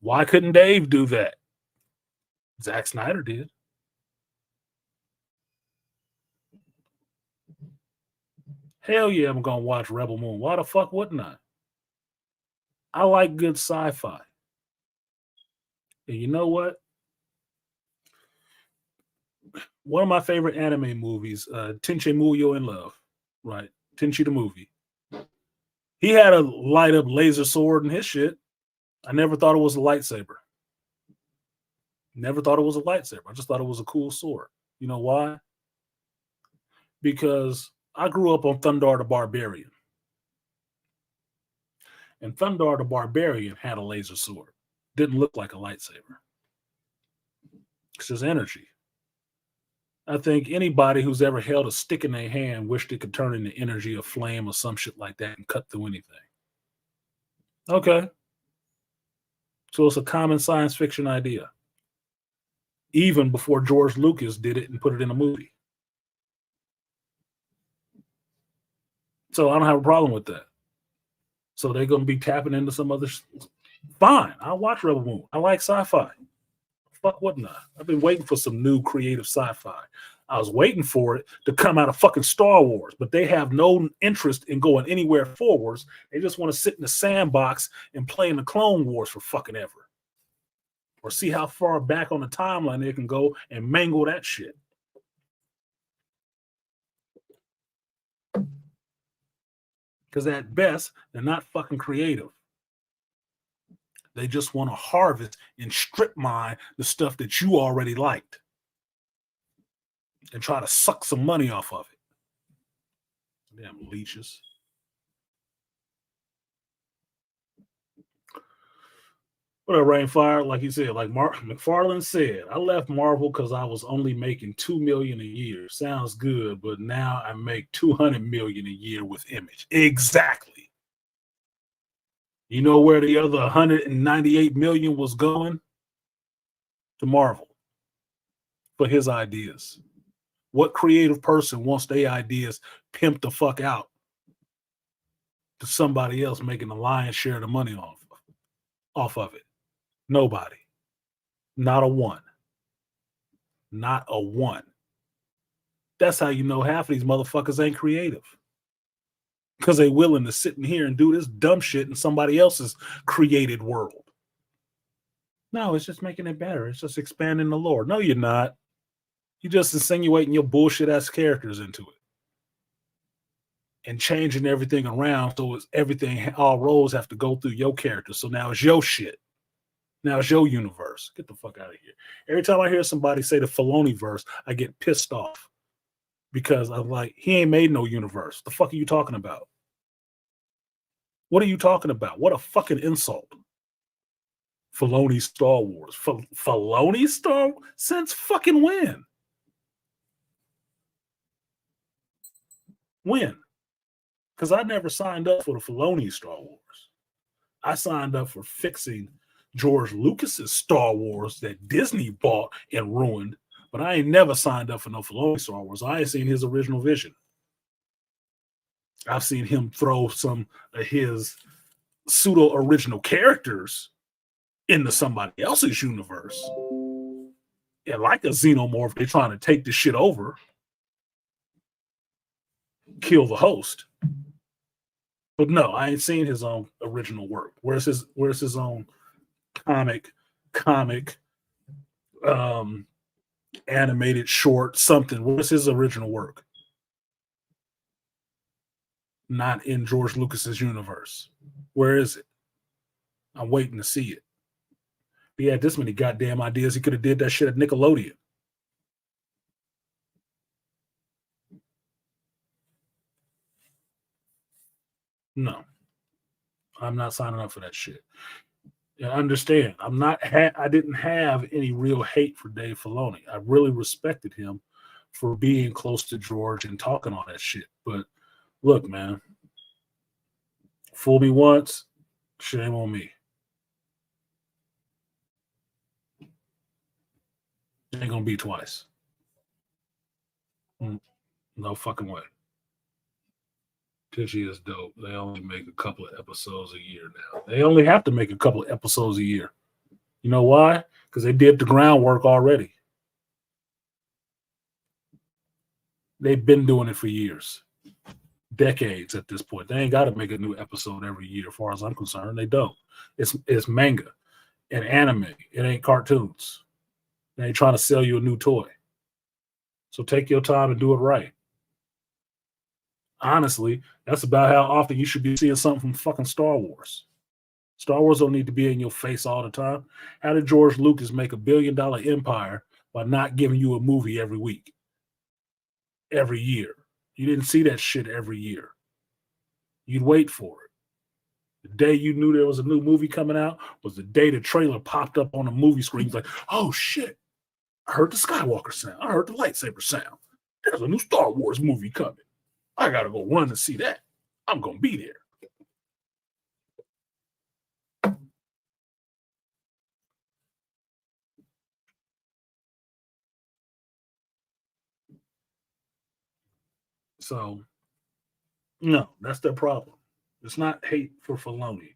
Why couldn't Dave do that? Zack Snyder did. Hell yeah, I'm gonna watch Rebel Moon. Why the fuck wouldn't I? I like good sci-fi. And you know what? One of my favorite anime movies, Tenchi Muyo in Love, right? Tenchi the movie. He had a light up laser sword in his shit. I never thought it was a lightsaber. Never thought it was a lightsaber. I just thought it was a cool sword. You know why? Because I grew up on Thundar the Barbarian. And Thundar the Barbarian had a laser sword. Didn't look like a lightsaber. It's just energy. I think anybody who's ever held a stick in their hand wished it could turn into energy or flame or some shit like that and cut through anything. Okay. So it's a common science fiction idea. Even before George Lucas did it and put it in a movie. So I don't have a problem with that. So they're going to be tapping into some other. Fine. I'll watch Rebel Moon. I like sci-fi. Fuck wouldn't I? I've been waiting for some new creative sci-fi. I was waiting for it to come out of fucking Star Wars, but they have no interest in going anywhere forwards. They just want to sit in the sandbox and play in the Clone Wars for fucking ever. Or see how far back on the timeline they can go and mangle that shit. Because at best, they're not fucking creative. They just want to harvest and strip mine the stuff that you already liked and try to suck some money off of it. Damn leeches. What up, Rainfire? Like you said, like Mark McFarlane said, I left Marvel because I was only making $2 million a year. Sounds good, but now I make $200 million a year with Image. Exactly. You know where the other $198 million was going? To Marvel for his ideas. What creative person wants their ideas pimped the fuck out to somebody else making the lion's share of the money off of it? Nobody. Not a one. Not a one. That's how you know half of these motherfuckers ain't creative. Because they willing to sit in here and do this dumb shit in somebody else's created world. No, it's just making it better. It's just expanding the lore. No, you're not. You're just insinuating your bullshit ass characters into it. And changing everything around so it's everything, all roles have to go through your character. So now it's your shit. Now it's your universe. Get the fuck out of here. Every time I hear somebody say the Filoni verse, I get pissed off. Because I'm like, he ain't made no universe. The fuck are you talking about? What are you talking about? What a fucking insult. Filoni Star Wars. Filoni Star Wars? Since fucking when? When? Because I never signed up for the Filoni Star Wars. I signed up for fixing George Lucas's Star Wars that Disney bought and ruined. But I ain't never signed up for no Filoni Star Wars. I ain't seen his original vision. I've seen him throw some of his pseudo original characters into somebody else's universe. And like a xenomorph, they're trying to take this shit over, kill the host. But no, I ain't seen his own original work. Where's his own comic, animated short, something? Where's his original work? Not in George Lucas's universe. Where is it? I'm waiting to see it. He had this many goddamn ideas. He could have did that shit at Nickelodeon. No, I'm not signing up for that shit. And understand, I didn't have any real hate for Dave Filoni. I really respected him for being close to George and talking all that shit. But look, man, fool me once, shame on me. Ain't gonna be twice. No fucking way. Tishy is dope. They only make a couple of episodes a year now. They only have to make a couple of episodes a year. You know why? Because they did the groundwork already. They've been doing it for years, decades at this point. They ain't got to make a new episode every year, as far as I'm concerned. They don't. It's manga and anime. It ain't cartoons. They ain't trying to sell you a new toy. So take your time and do it right. Honestly, that's about how often you should be seeing something from fucking Star Wars. Star Wars don't need to be in your face all the time. How did George Lucas make $1 billion empire by not giving you a movie every week, every year? You didn't see that shit every year. You'd wait for it. The day you knew there was a new movie coming out was the day the trailer popped up on the movie screen. It's like, oh shit, I heard the Skywalker sound. I heard the lightsaber sound. There's a new Star Wars movie coming. I gotta go run to see that. I'm gonna be there. So, no, that's their problem. It's not hate for Filoni.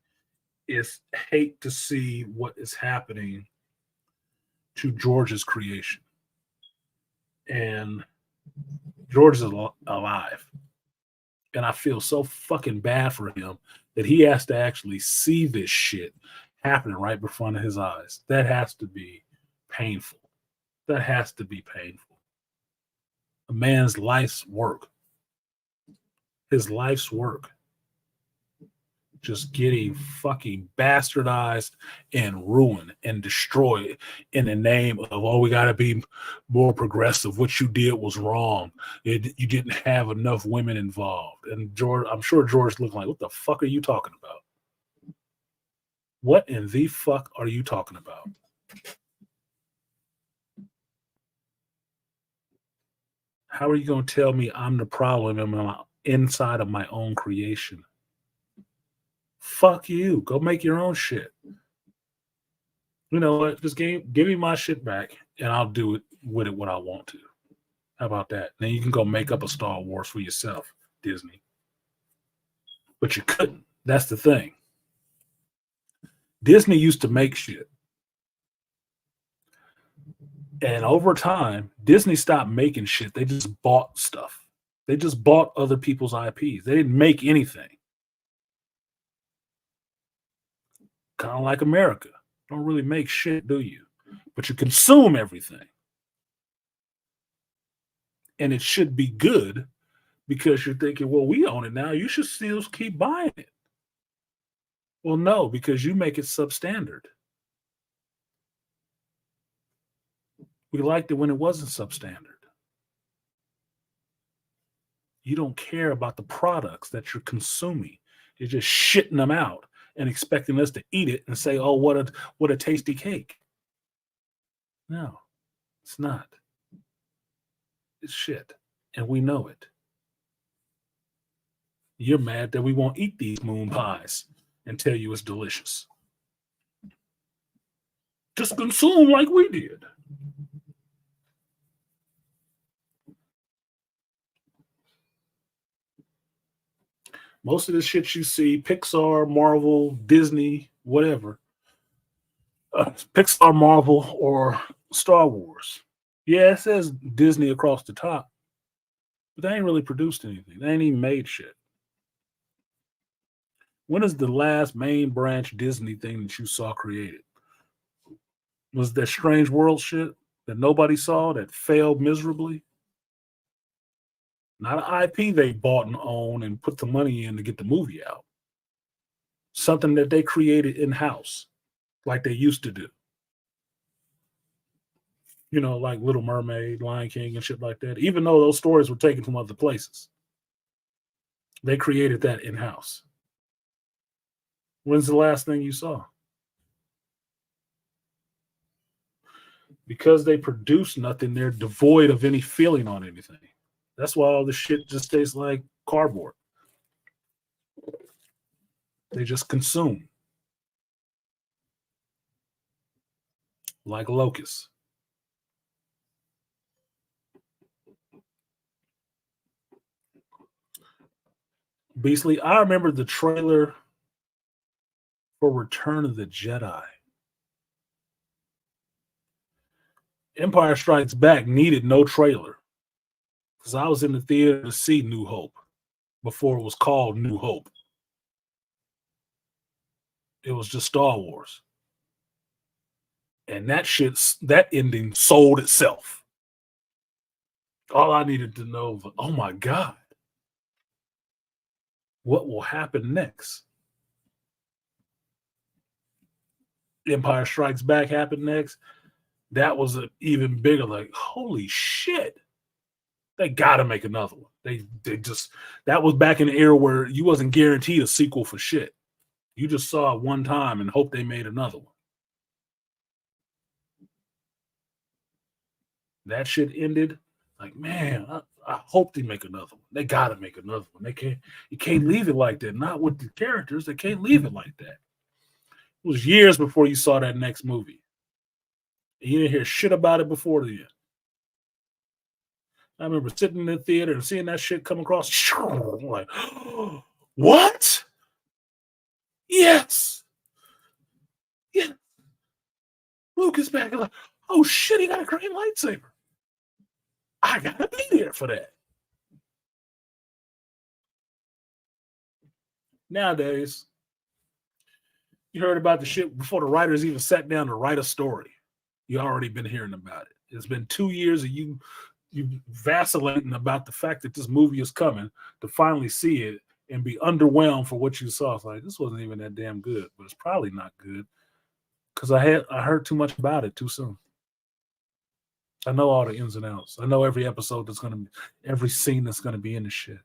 It's hate to see what is happening to George's creation. And George is alive. And I feel so fucking bad for him that he has to actually see this shit happening right before his eyes. That has to be painful. That has to be painful. A man's life's work. His life's work. Just getting fucking bastardized and ruined and destroyed in the name of, oh, we got to be more progressive. What you did was wrong. You didn't have enough women involved. And George, I'm sure George looked like, what the fuck are you talking about? What in the fuck are you talking about? How are you going to tell me I'm the problem inside of my own creation? Fuck you. Go make your own shit. You know what? Just give me my shit back and I'll do it with it what I want to. How about that? Then you can go make up a Star Wars for yourself, Disney. But you couldn't. That's the thing. Disney used to make shit. And over time, Disney stopped making shit. They just bought stuff. They just bought other people's IPs. They didn't make anything. Kind of like America. Don't really make shit, do you? But you consume everything. And it should be good because you're thinking, well, we own it now. You should still keep buying it. Well, no, because you make it substandard. We liked it when it wasn't substandard. You don't care about the products that you're consuming. You're just shitting them out and expecting us to eat it and say, oh, what a tasty cake. No, it's not. It's shit. And we know it. You're mad that we won't eat these moon pies and tell you it's delicious. Just consume like we did. Most of the shit you see, Pixar, Marvel, Disney, whatever, Pixar, Marvel, or Star Wars. Yeah, it says Disney across the top, but they ain't really produced anything. They ain't even made shit. When is the last main branch Disney thing that you saw created? Was that Strange World shit that nobody saw that failed miserably? Not an IP they bought and owned and put the money in to get the movie out. Something that they created in-house, like they used to do. You know, like Little Mermaid, Lion King, and shit like that. Even though those stories were taken from other places, they created that in-house. When's the last thing you saw? Because they produce nothing, they're devoid of any feeling on anything. That's why all the shit just tastes like cardboard. They just consume. Like locusts. Beastly, I remember the trailer for Return of the Jedi. Empire Strikes Back needed no trailer because I was in the theater to see New Hope before it was called New Hope. It was just Star Wars. And that ending sold itself. All I needed to know was, oh my God, what will happen next? Empire Strikes Back happened next. That was an even bigger, like, holy shit. They got to make another one. They just, that was back in the era where you wasn't guaranteed a sequel for shit. You just saw it one time and hope they made another one. That shit ended. Like, man, I hope they make another one. They got to make another one. You can't leave it like that. Not with the characters. They can't leave it like that. It was years before you saw that next movie. And you didn't hear shit about it before the end. I remember sitting in the theater and seeing that shit come across. I'm like, what? Yes. Yeah. Luke is back. Like, oh shit, he got a green lightsaber. I gotta be there for that. Nowadays, you heard about the shit before the writers even sat down to write a story. You already been hearing about it. It's been 2 years of you vacillating about the fact that this movie is coming, to finally see it and be underwhelmed for what you saw. It's like, this wasn't even that damn good, but it's probably not good because I heard too much about it too soon. I know all the ins and outs. I know every episode every scene that's gonna be in the shit.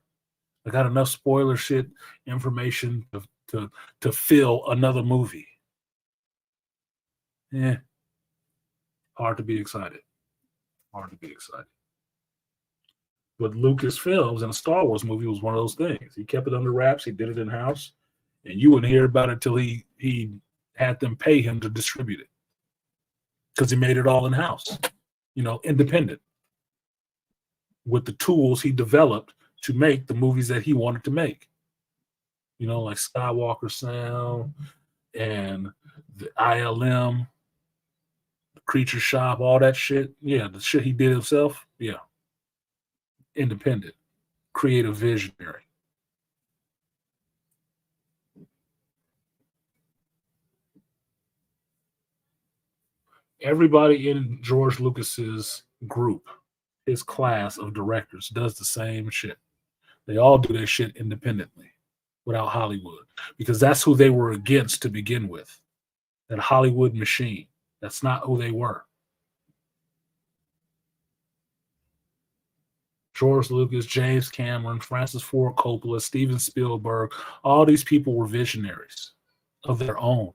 I got enough spoiler shit information to fill another movie. Yeah. Hard to be excited. Hard to be excited. But Lucasfilms and a Star Wars movie was one of those things. He kept it under wraps. He did it in house, and you wouldn't hear about it until he had them pay him to distribute it because he made it all in house, independent with the tools he developed to make the movies that he wanted to make. Like Skywalker Sound and the ILM, the Creature Shop, all that shit. Yeah, the shit he did himself. Yeah. Independent, creative visionary. Everybody in George Lucas's group, his class of directors, does the same shit. They all do their shit independently without Hollywood because that's who they were against to begin with. That Hollywood machine. That's not who they were. George Lucas, James Cameron, Francis Ford Coppola, Steven Spielberg, all these people were visionaries of their own.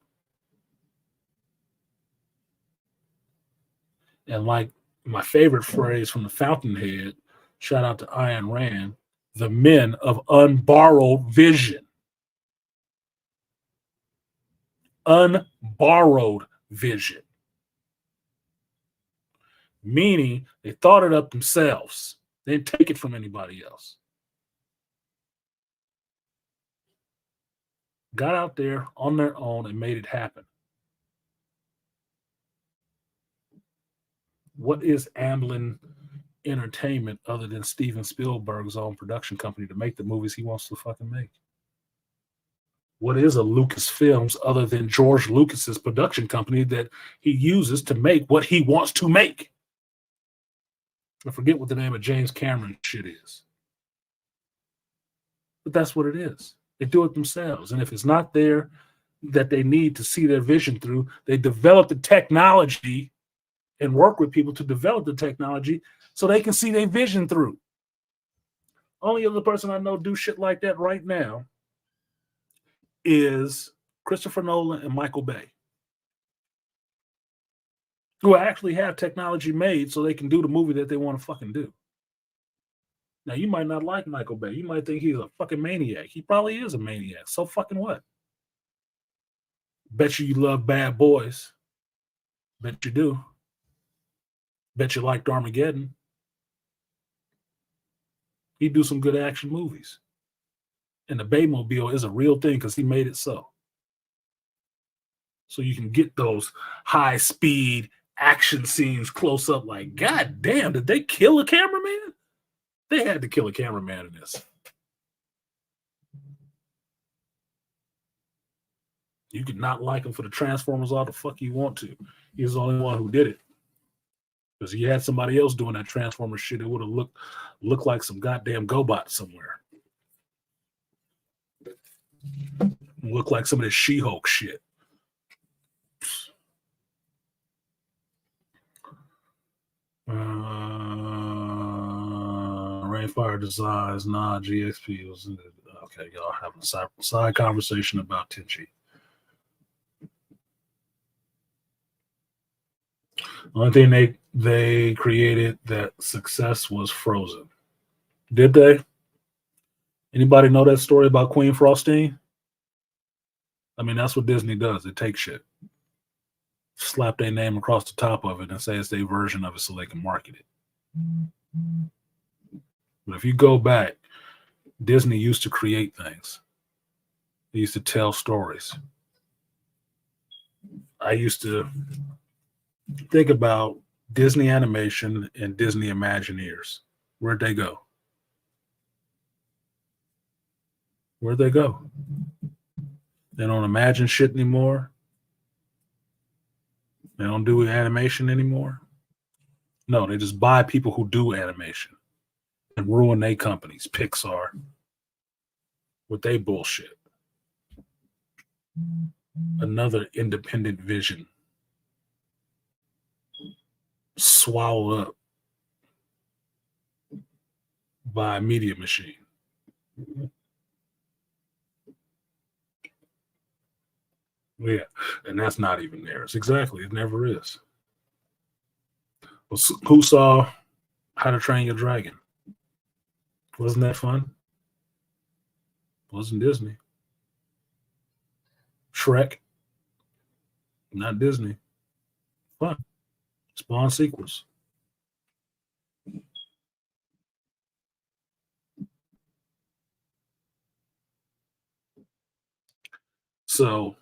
And like my favorite phrase from the Fountainhead, shout out to Ayn Rand, the men of unborrowed vision. Unborrowed vision. Meaning they thought it up themselves. They didn't take it from anybody else. Got out there on their own and made it happen. What is Amblin Entertainment other than Steven Spielberg's own production company to make the movies he wants to fucking make? What is a Lucasfilms other than George Lucas's production company that he uses to make what he wants to make? I forget what the name of James Cameron shit is. But that's what it is. They do it themselves. And if it's not there that they need to see their vision through, they develop the technology and work with people to develop the technology so they can see their vision through. Only other person I know do shit like that right now is Christopher Nolan and Michael Bay, who actually have technology made so they can do the movie that they want to fucking do. Now, you might not like Michael Bay. You might think he's a fucking maniac. He probably is a maniac. So fucking what? Bet you love Bad Boys. Bet you do. Bet you liked Armageddon. He'd do some good action movies. And the Baymobile is a real thing because he made it so. So you can get those high speed action scenes close up. Like, God damn, did they kill a cameraman? They had to kill a cameraman in this. You could not like him for the Transformers all the fuck you want to. He's the only one who did it. Because he had somebody else doing that Transformer shit, it would have looked like some goddamn GoBot somewhere. Look like some of this She-Hulk shit. Rainfire Designs, GXP was in it. Okay, y'all having a side conversation about Tenchi. One thing they created that success was Frozen. Did they? Anybody know that story about Queen Frostine? I mean, that's what Disney does. They take shit, slap their name across the top of it, and say it's their version of it so they can market it. But if you go back, Disney used to create things. They used to tell stories. I used to think about Disney Animation and Disney Imagineers. Where'd they go? Where'd they go? They don't imagine shit anymore. They don't do animation anymore. No, they just buy people who do animation and ruin their companies, Pixar, with their bullshit. Another independent vision swallowed up by a media machine. Yeah, and that's not even theirs. Exactly, it never is. Well, who saw How to Train Your Dragon? Wasn't that fun? Wasn't Disney. Shrek, not Disney. Fun. Spawn sequels. So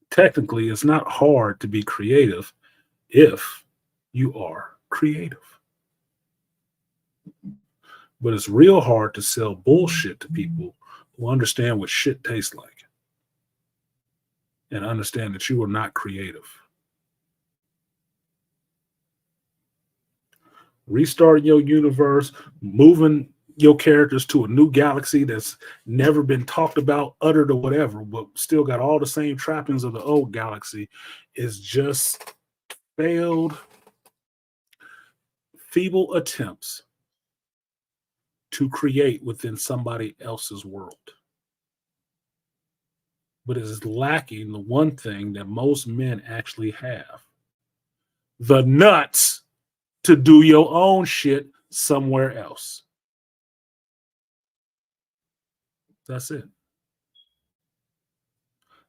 technically, it's not hard to be creative if you are creative. But it's real hard to sell bullshit to people who understand what shit tastes like and understand that you are not creative. Restart your universe, moving your characters to a new galaxy that's never been talked about, uttered, or whatever, but still got all the same trappings of the old galaxy, is just failed, feeble attempts to create within somebody else's world. But it is lacking the one thing that most men actually have: the nuts to do your own shit somewhere else. That's it.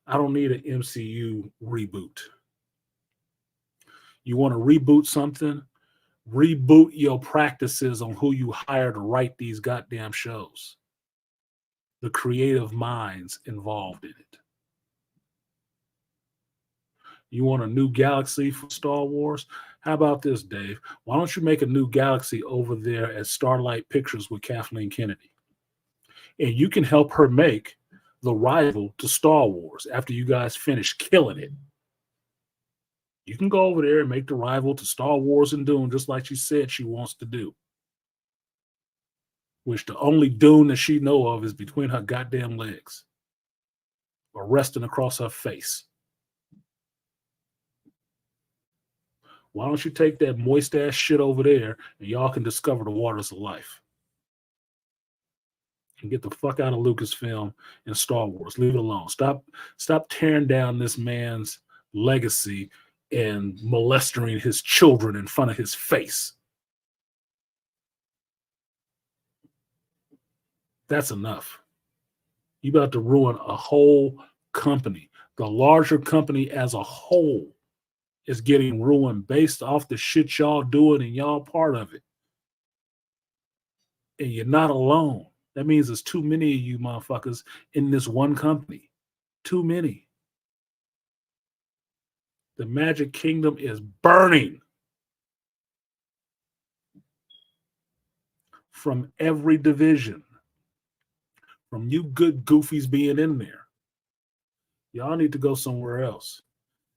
I don't need an MCU reboot. You want to reboot something? Reboot your practices on who you hire to write these goddamn shows. The creative minds involved in it. You want a new galaxy for Star Wars? How about this, Dave? Why don't you make a new galaxy over there at Starlight Pictures with Kathleen Kennedy? And you can help her make the rival to Star Wars after you guys finish killing it. You can go over there and make the rival to Star Wars and Dune just like she said she wants to do. Which the only Dune that she know of is between her goddamn legs or resting across her face. Why don't you take that moist ass shit over there and y'all can discover the waters of life? And get the fuck out of Lucasfilm and Star Wars. Leave it alone. Stop tearing down this man's legacy and molesting his children in front of his face. That's enough. You about to ruin a whole company. The larger company as a whole is getting ruined based off the shit y'all doing and y'all part of it. And you're not alone. That means there's too many of you motherfuckers in this one company. Too many. The Magic Kingdom is burning from every division. From you good goofies being in there. Y'all need to go somewhere else.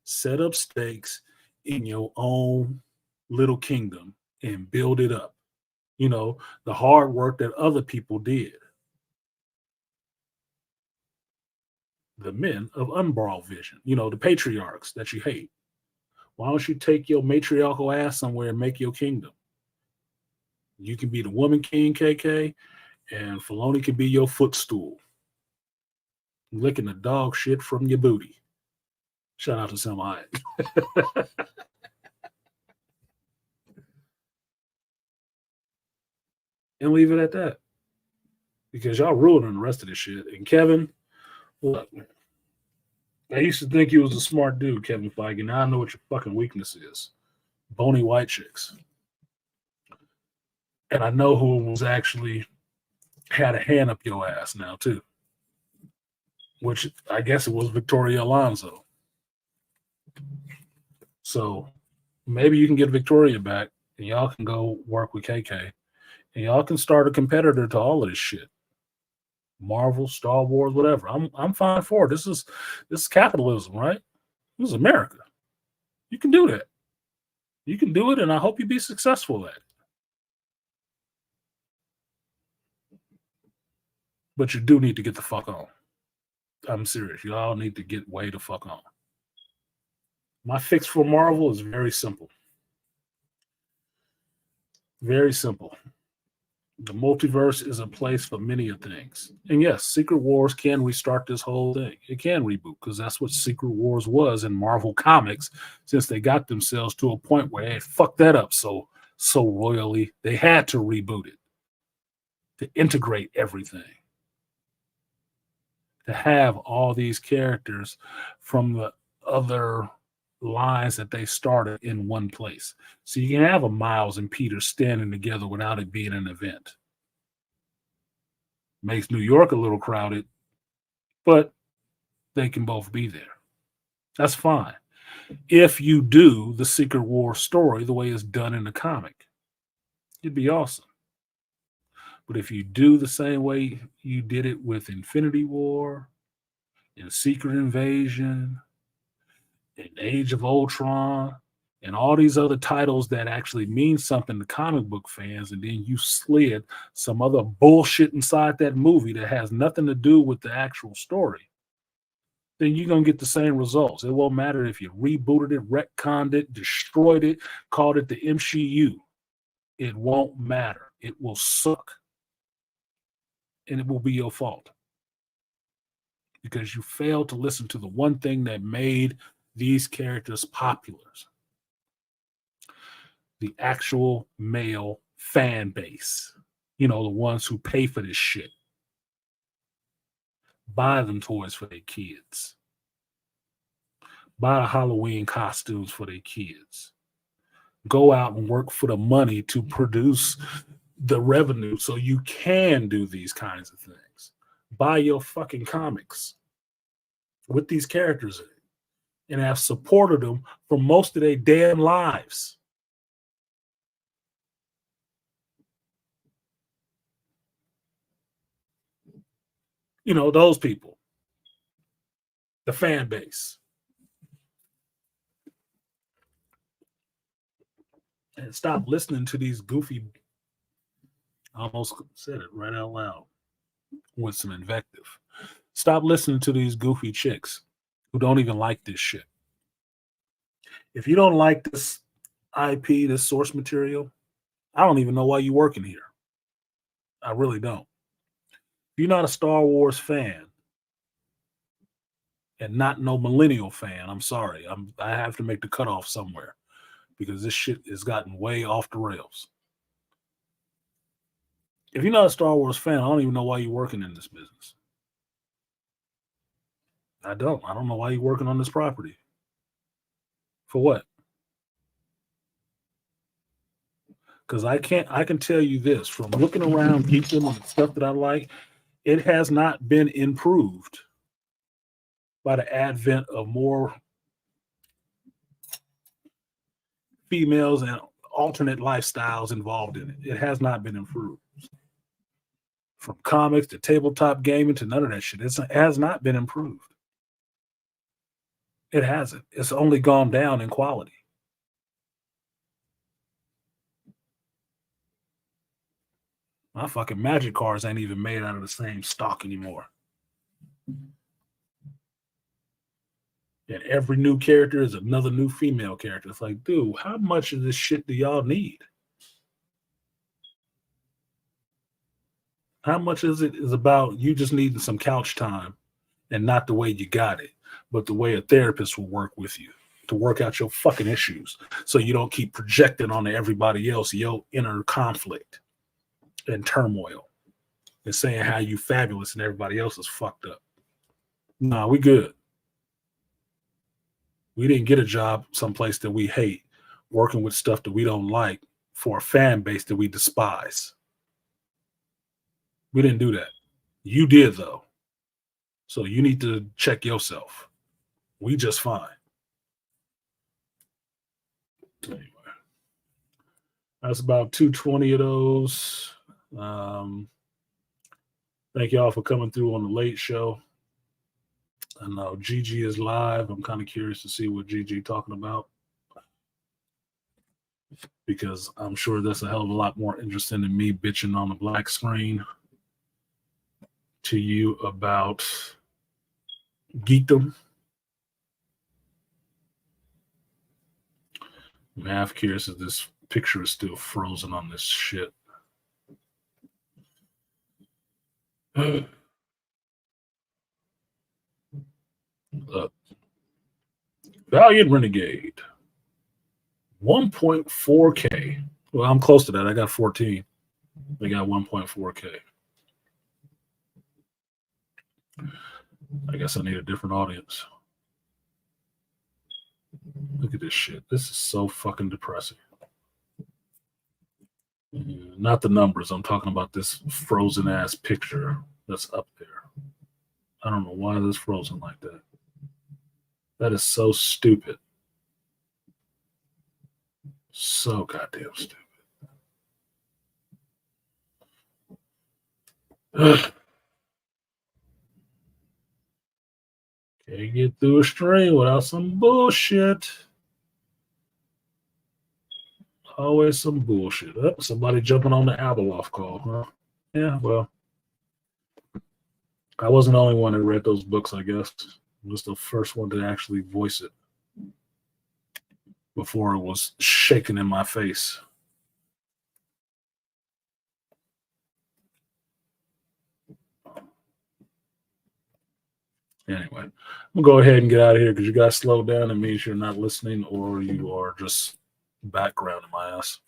Set up stakes in your own little kingdom and build it up. You know, the hard work that other people did. The men of unborrowed vision, you know, the patriarchs that you hate. Why don't you take your matriarchal ass somewhere and make your kingdom? You can be the woman king, KK, and Filoni can be your footstool. Licking the dog shit from your booty. Shout out to Sam Hyatt. And leave it at that. Because y'all ruining the rest of this shit. And Kevin, look, I used to think you was a smart dude, Kevin Feige. Now I know what your fucking weakness is. Bony white chicks. And I know who was actually had a hand up your ass now, too. Which I guess it was Victoria Alonso. So maybe you can get Victoria back and y'all can go work with KK. And y'all can start a competitor to all of this shit. Marvel, Star Wars, whatever. I'm fine for it. This is capitalism, right? This is America. You can do that. You can do it, and I hope you be successful at it. But you do need to get the fuck on. I'm serious. Y'all need to get way the fuck on. My fix for Marvel is very simple. Very simple. The multiverse is a place for many of things. And yes, Secret Wars can restart this whole thing. It can reboot because that's what Secret Wars was in Marvel Comics since they got themselves to a point where they fucked that up so royally. They had to reboot it to integrate everything. To have all these characters from the other lines that they started in one place. So you can have a Miles and Peter standing together without it being an event. Makes New York a little crowded, but they can both be there. That's fine. If you do the Secret War story the way it's done in the comic, it'd be awesome. But if you do the same way you did it with Infinity War and Secret Invasion and Age of Ultron and all these other titles that actually mean something to comic book fans, and then you slid some other bullshit inside that movie that has nothing to do with the actual story, then you're going to get the same results. It won't matter if you rebooted it, retconned it, destroyed it, called it the MCU. It won't matter. It will suck. And it will be your fault. Because you failed to listen to the one thing that made these characters popular. The actual male fan base. You know, the ones who pay for this shit. Buy them toys for their kids. Buy Halloween costumes for their kids. Go out and work for the money to produce the revenue so you can do these kinds of things. Buy your fucking comics with these characters in it and have supported them for most of their damn lives. You know, those people. The fan base. And stop listening to these goofy, I almost said it right out loud with some invective. Stop listening to these goofy chicks who don't even like this shit. If you don't like this IP, this source material, I don't even know why you're working here. I really don't. If you're not a Star Wars fan and not no millennial fan, I'm sorry. I have to make the cutoff somewhere because this shit has gotten way off the rails. If you're not a Star Wars fan, I don't even know why you're working in this business. I don't know why you're working on this property. For what? Because I can tell you this from looking around geekdom and the stuff that I like, it has not been improved by the advent of more females and alternate lifestyles involved in it. It has not been improved. From comics to tabletop gaming to none of that shit. It has not been improved. It hasn't. It's only gone down in quality. My fucking Magic cards ain't even made out of the same stock anymore. And every new character is another new female character. It's like, dude, how much of this shit do y'all need? How much is it is about you just needing some couch time and not the way you got it, but the way a therapist will work with you to work out your fucking issues so you don't keep projecting onto everybody else your inner conflict and turmoil and saying how you fabulous and everybody else is fucked up. Nah, we good. We didn't get a job someplace that we hate, working with stuff that we don't like for a fan base that we despise. We didn't do that. You did, though. So you need to check yourself. We just fine. Anyway, that's about 220 of those. Thank y'all for coming through on the late show. I know Gigi is live. I'm kind of curious to see what Gigi talking about, because I'm sure that's a hell of a lot more interesting than me bitching on the black screen to you about geekdom. I'm half curious if this picture is still frozen on this shit. Valiant Renegade, 1.4K. Well, I'm close to that. I got 14. They got 1.4K. I guess I need a different audience. Look at this shit. This is so fucking depressing. Not the numbers. I'm talking about this frozen ass picture that's up there. I don't know why this frozen like that. That is so stupid. So goddamn stupid. Can't get through a stream without some bullshit. Always some bullshit. Oh, somebody jumping on the Abeloff call, huh? Yeah, well, I wasn't the only one that read those books, I guess. I was the first one to actually voice it before it was shaken in my face. Anyway, I'm going to go ahead and get out of here because you guys slow down. It means you're not listening or you are just background in my ass.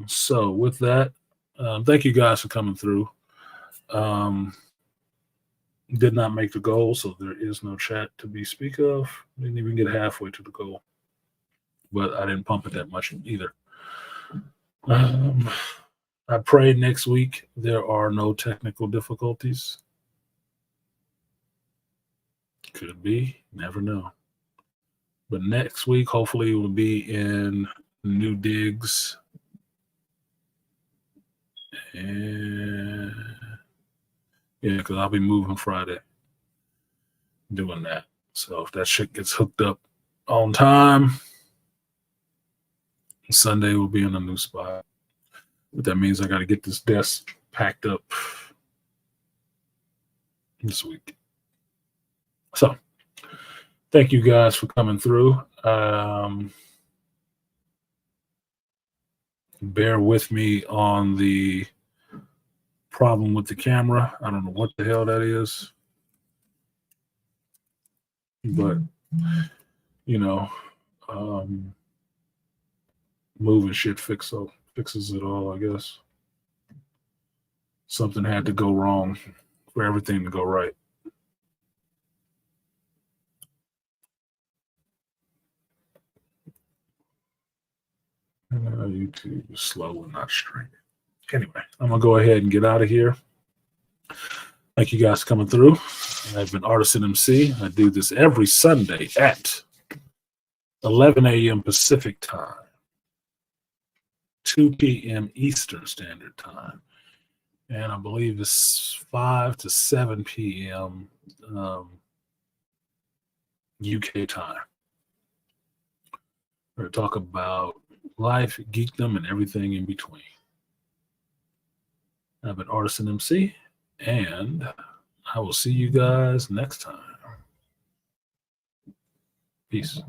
So with that, thank you guys for coming through. Did not make the goal, so there is no chat to be speak of. Didn't even get halfway to the goal, but I didn't pump it that much either. I pray next week there are no technical difficulties. Could be, never know. But next week, hopefully, we'll be in New Digs. And yeah, because I'll be moving Friday doing that. So if that shit gets hooked up on time, Sunday we'll be in a new spot. But that means I got to get this desk packed up this week. So thank you guys for coming through. Bear with me on the problem with the camera. I don't know what the hell that is, but you know, moving shit fixes it all, I guess. Something had to go wrong for everything to go right. YouTube is slow and not straight. Anyway, I'm going to go ahead and get out of here. Thank you guys for coming through. I've been Artisan MC. I do this every Sunday at 11 a.m. Pacific time, 2 p.m. Eastern Standard Time. And I believe it's 5 to 7 p.m. UK time. We're going to talk about life, geekdom, and everything in between. I've been Artisan MC, and I will see you guys next time. Peace.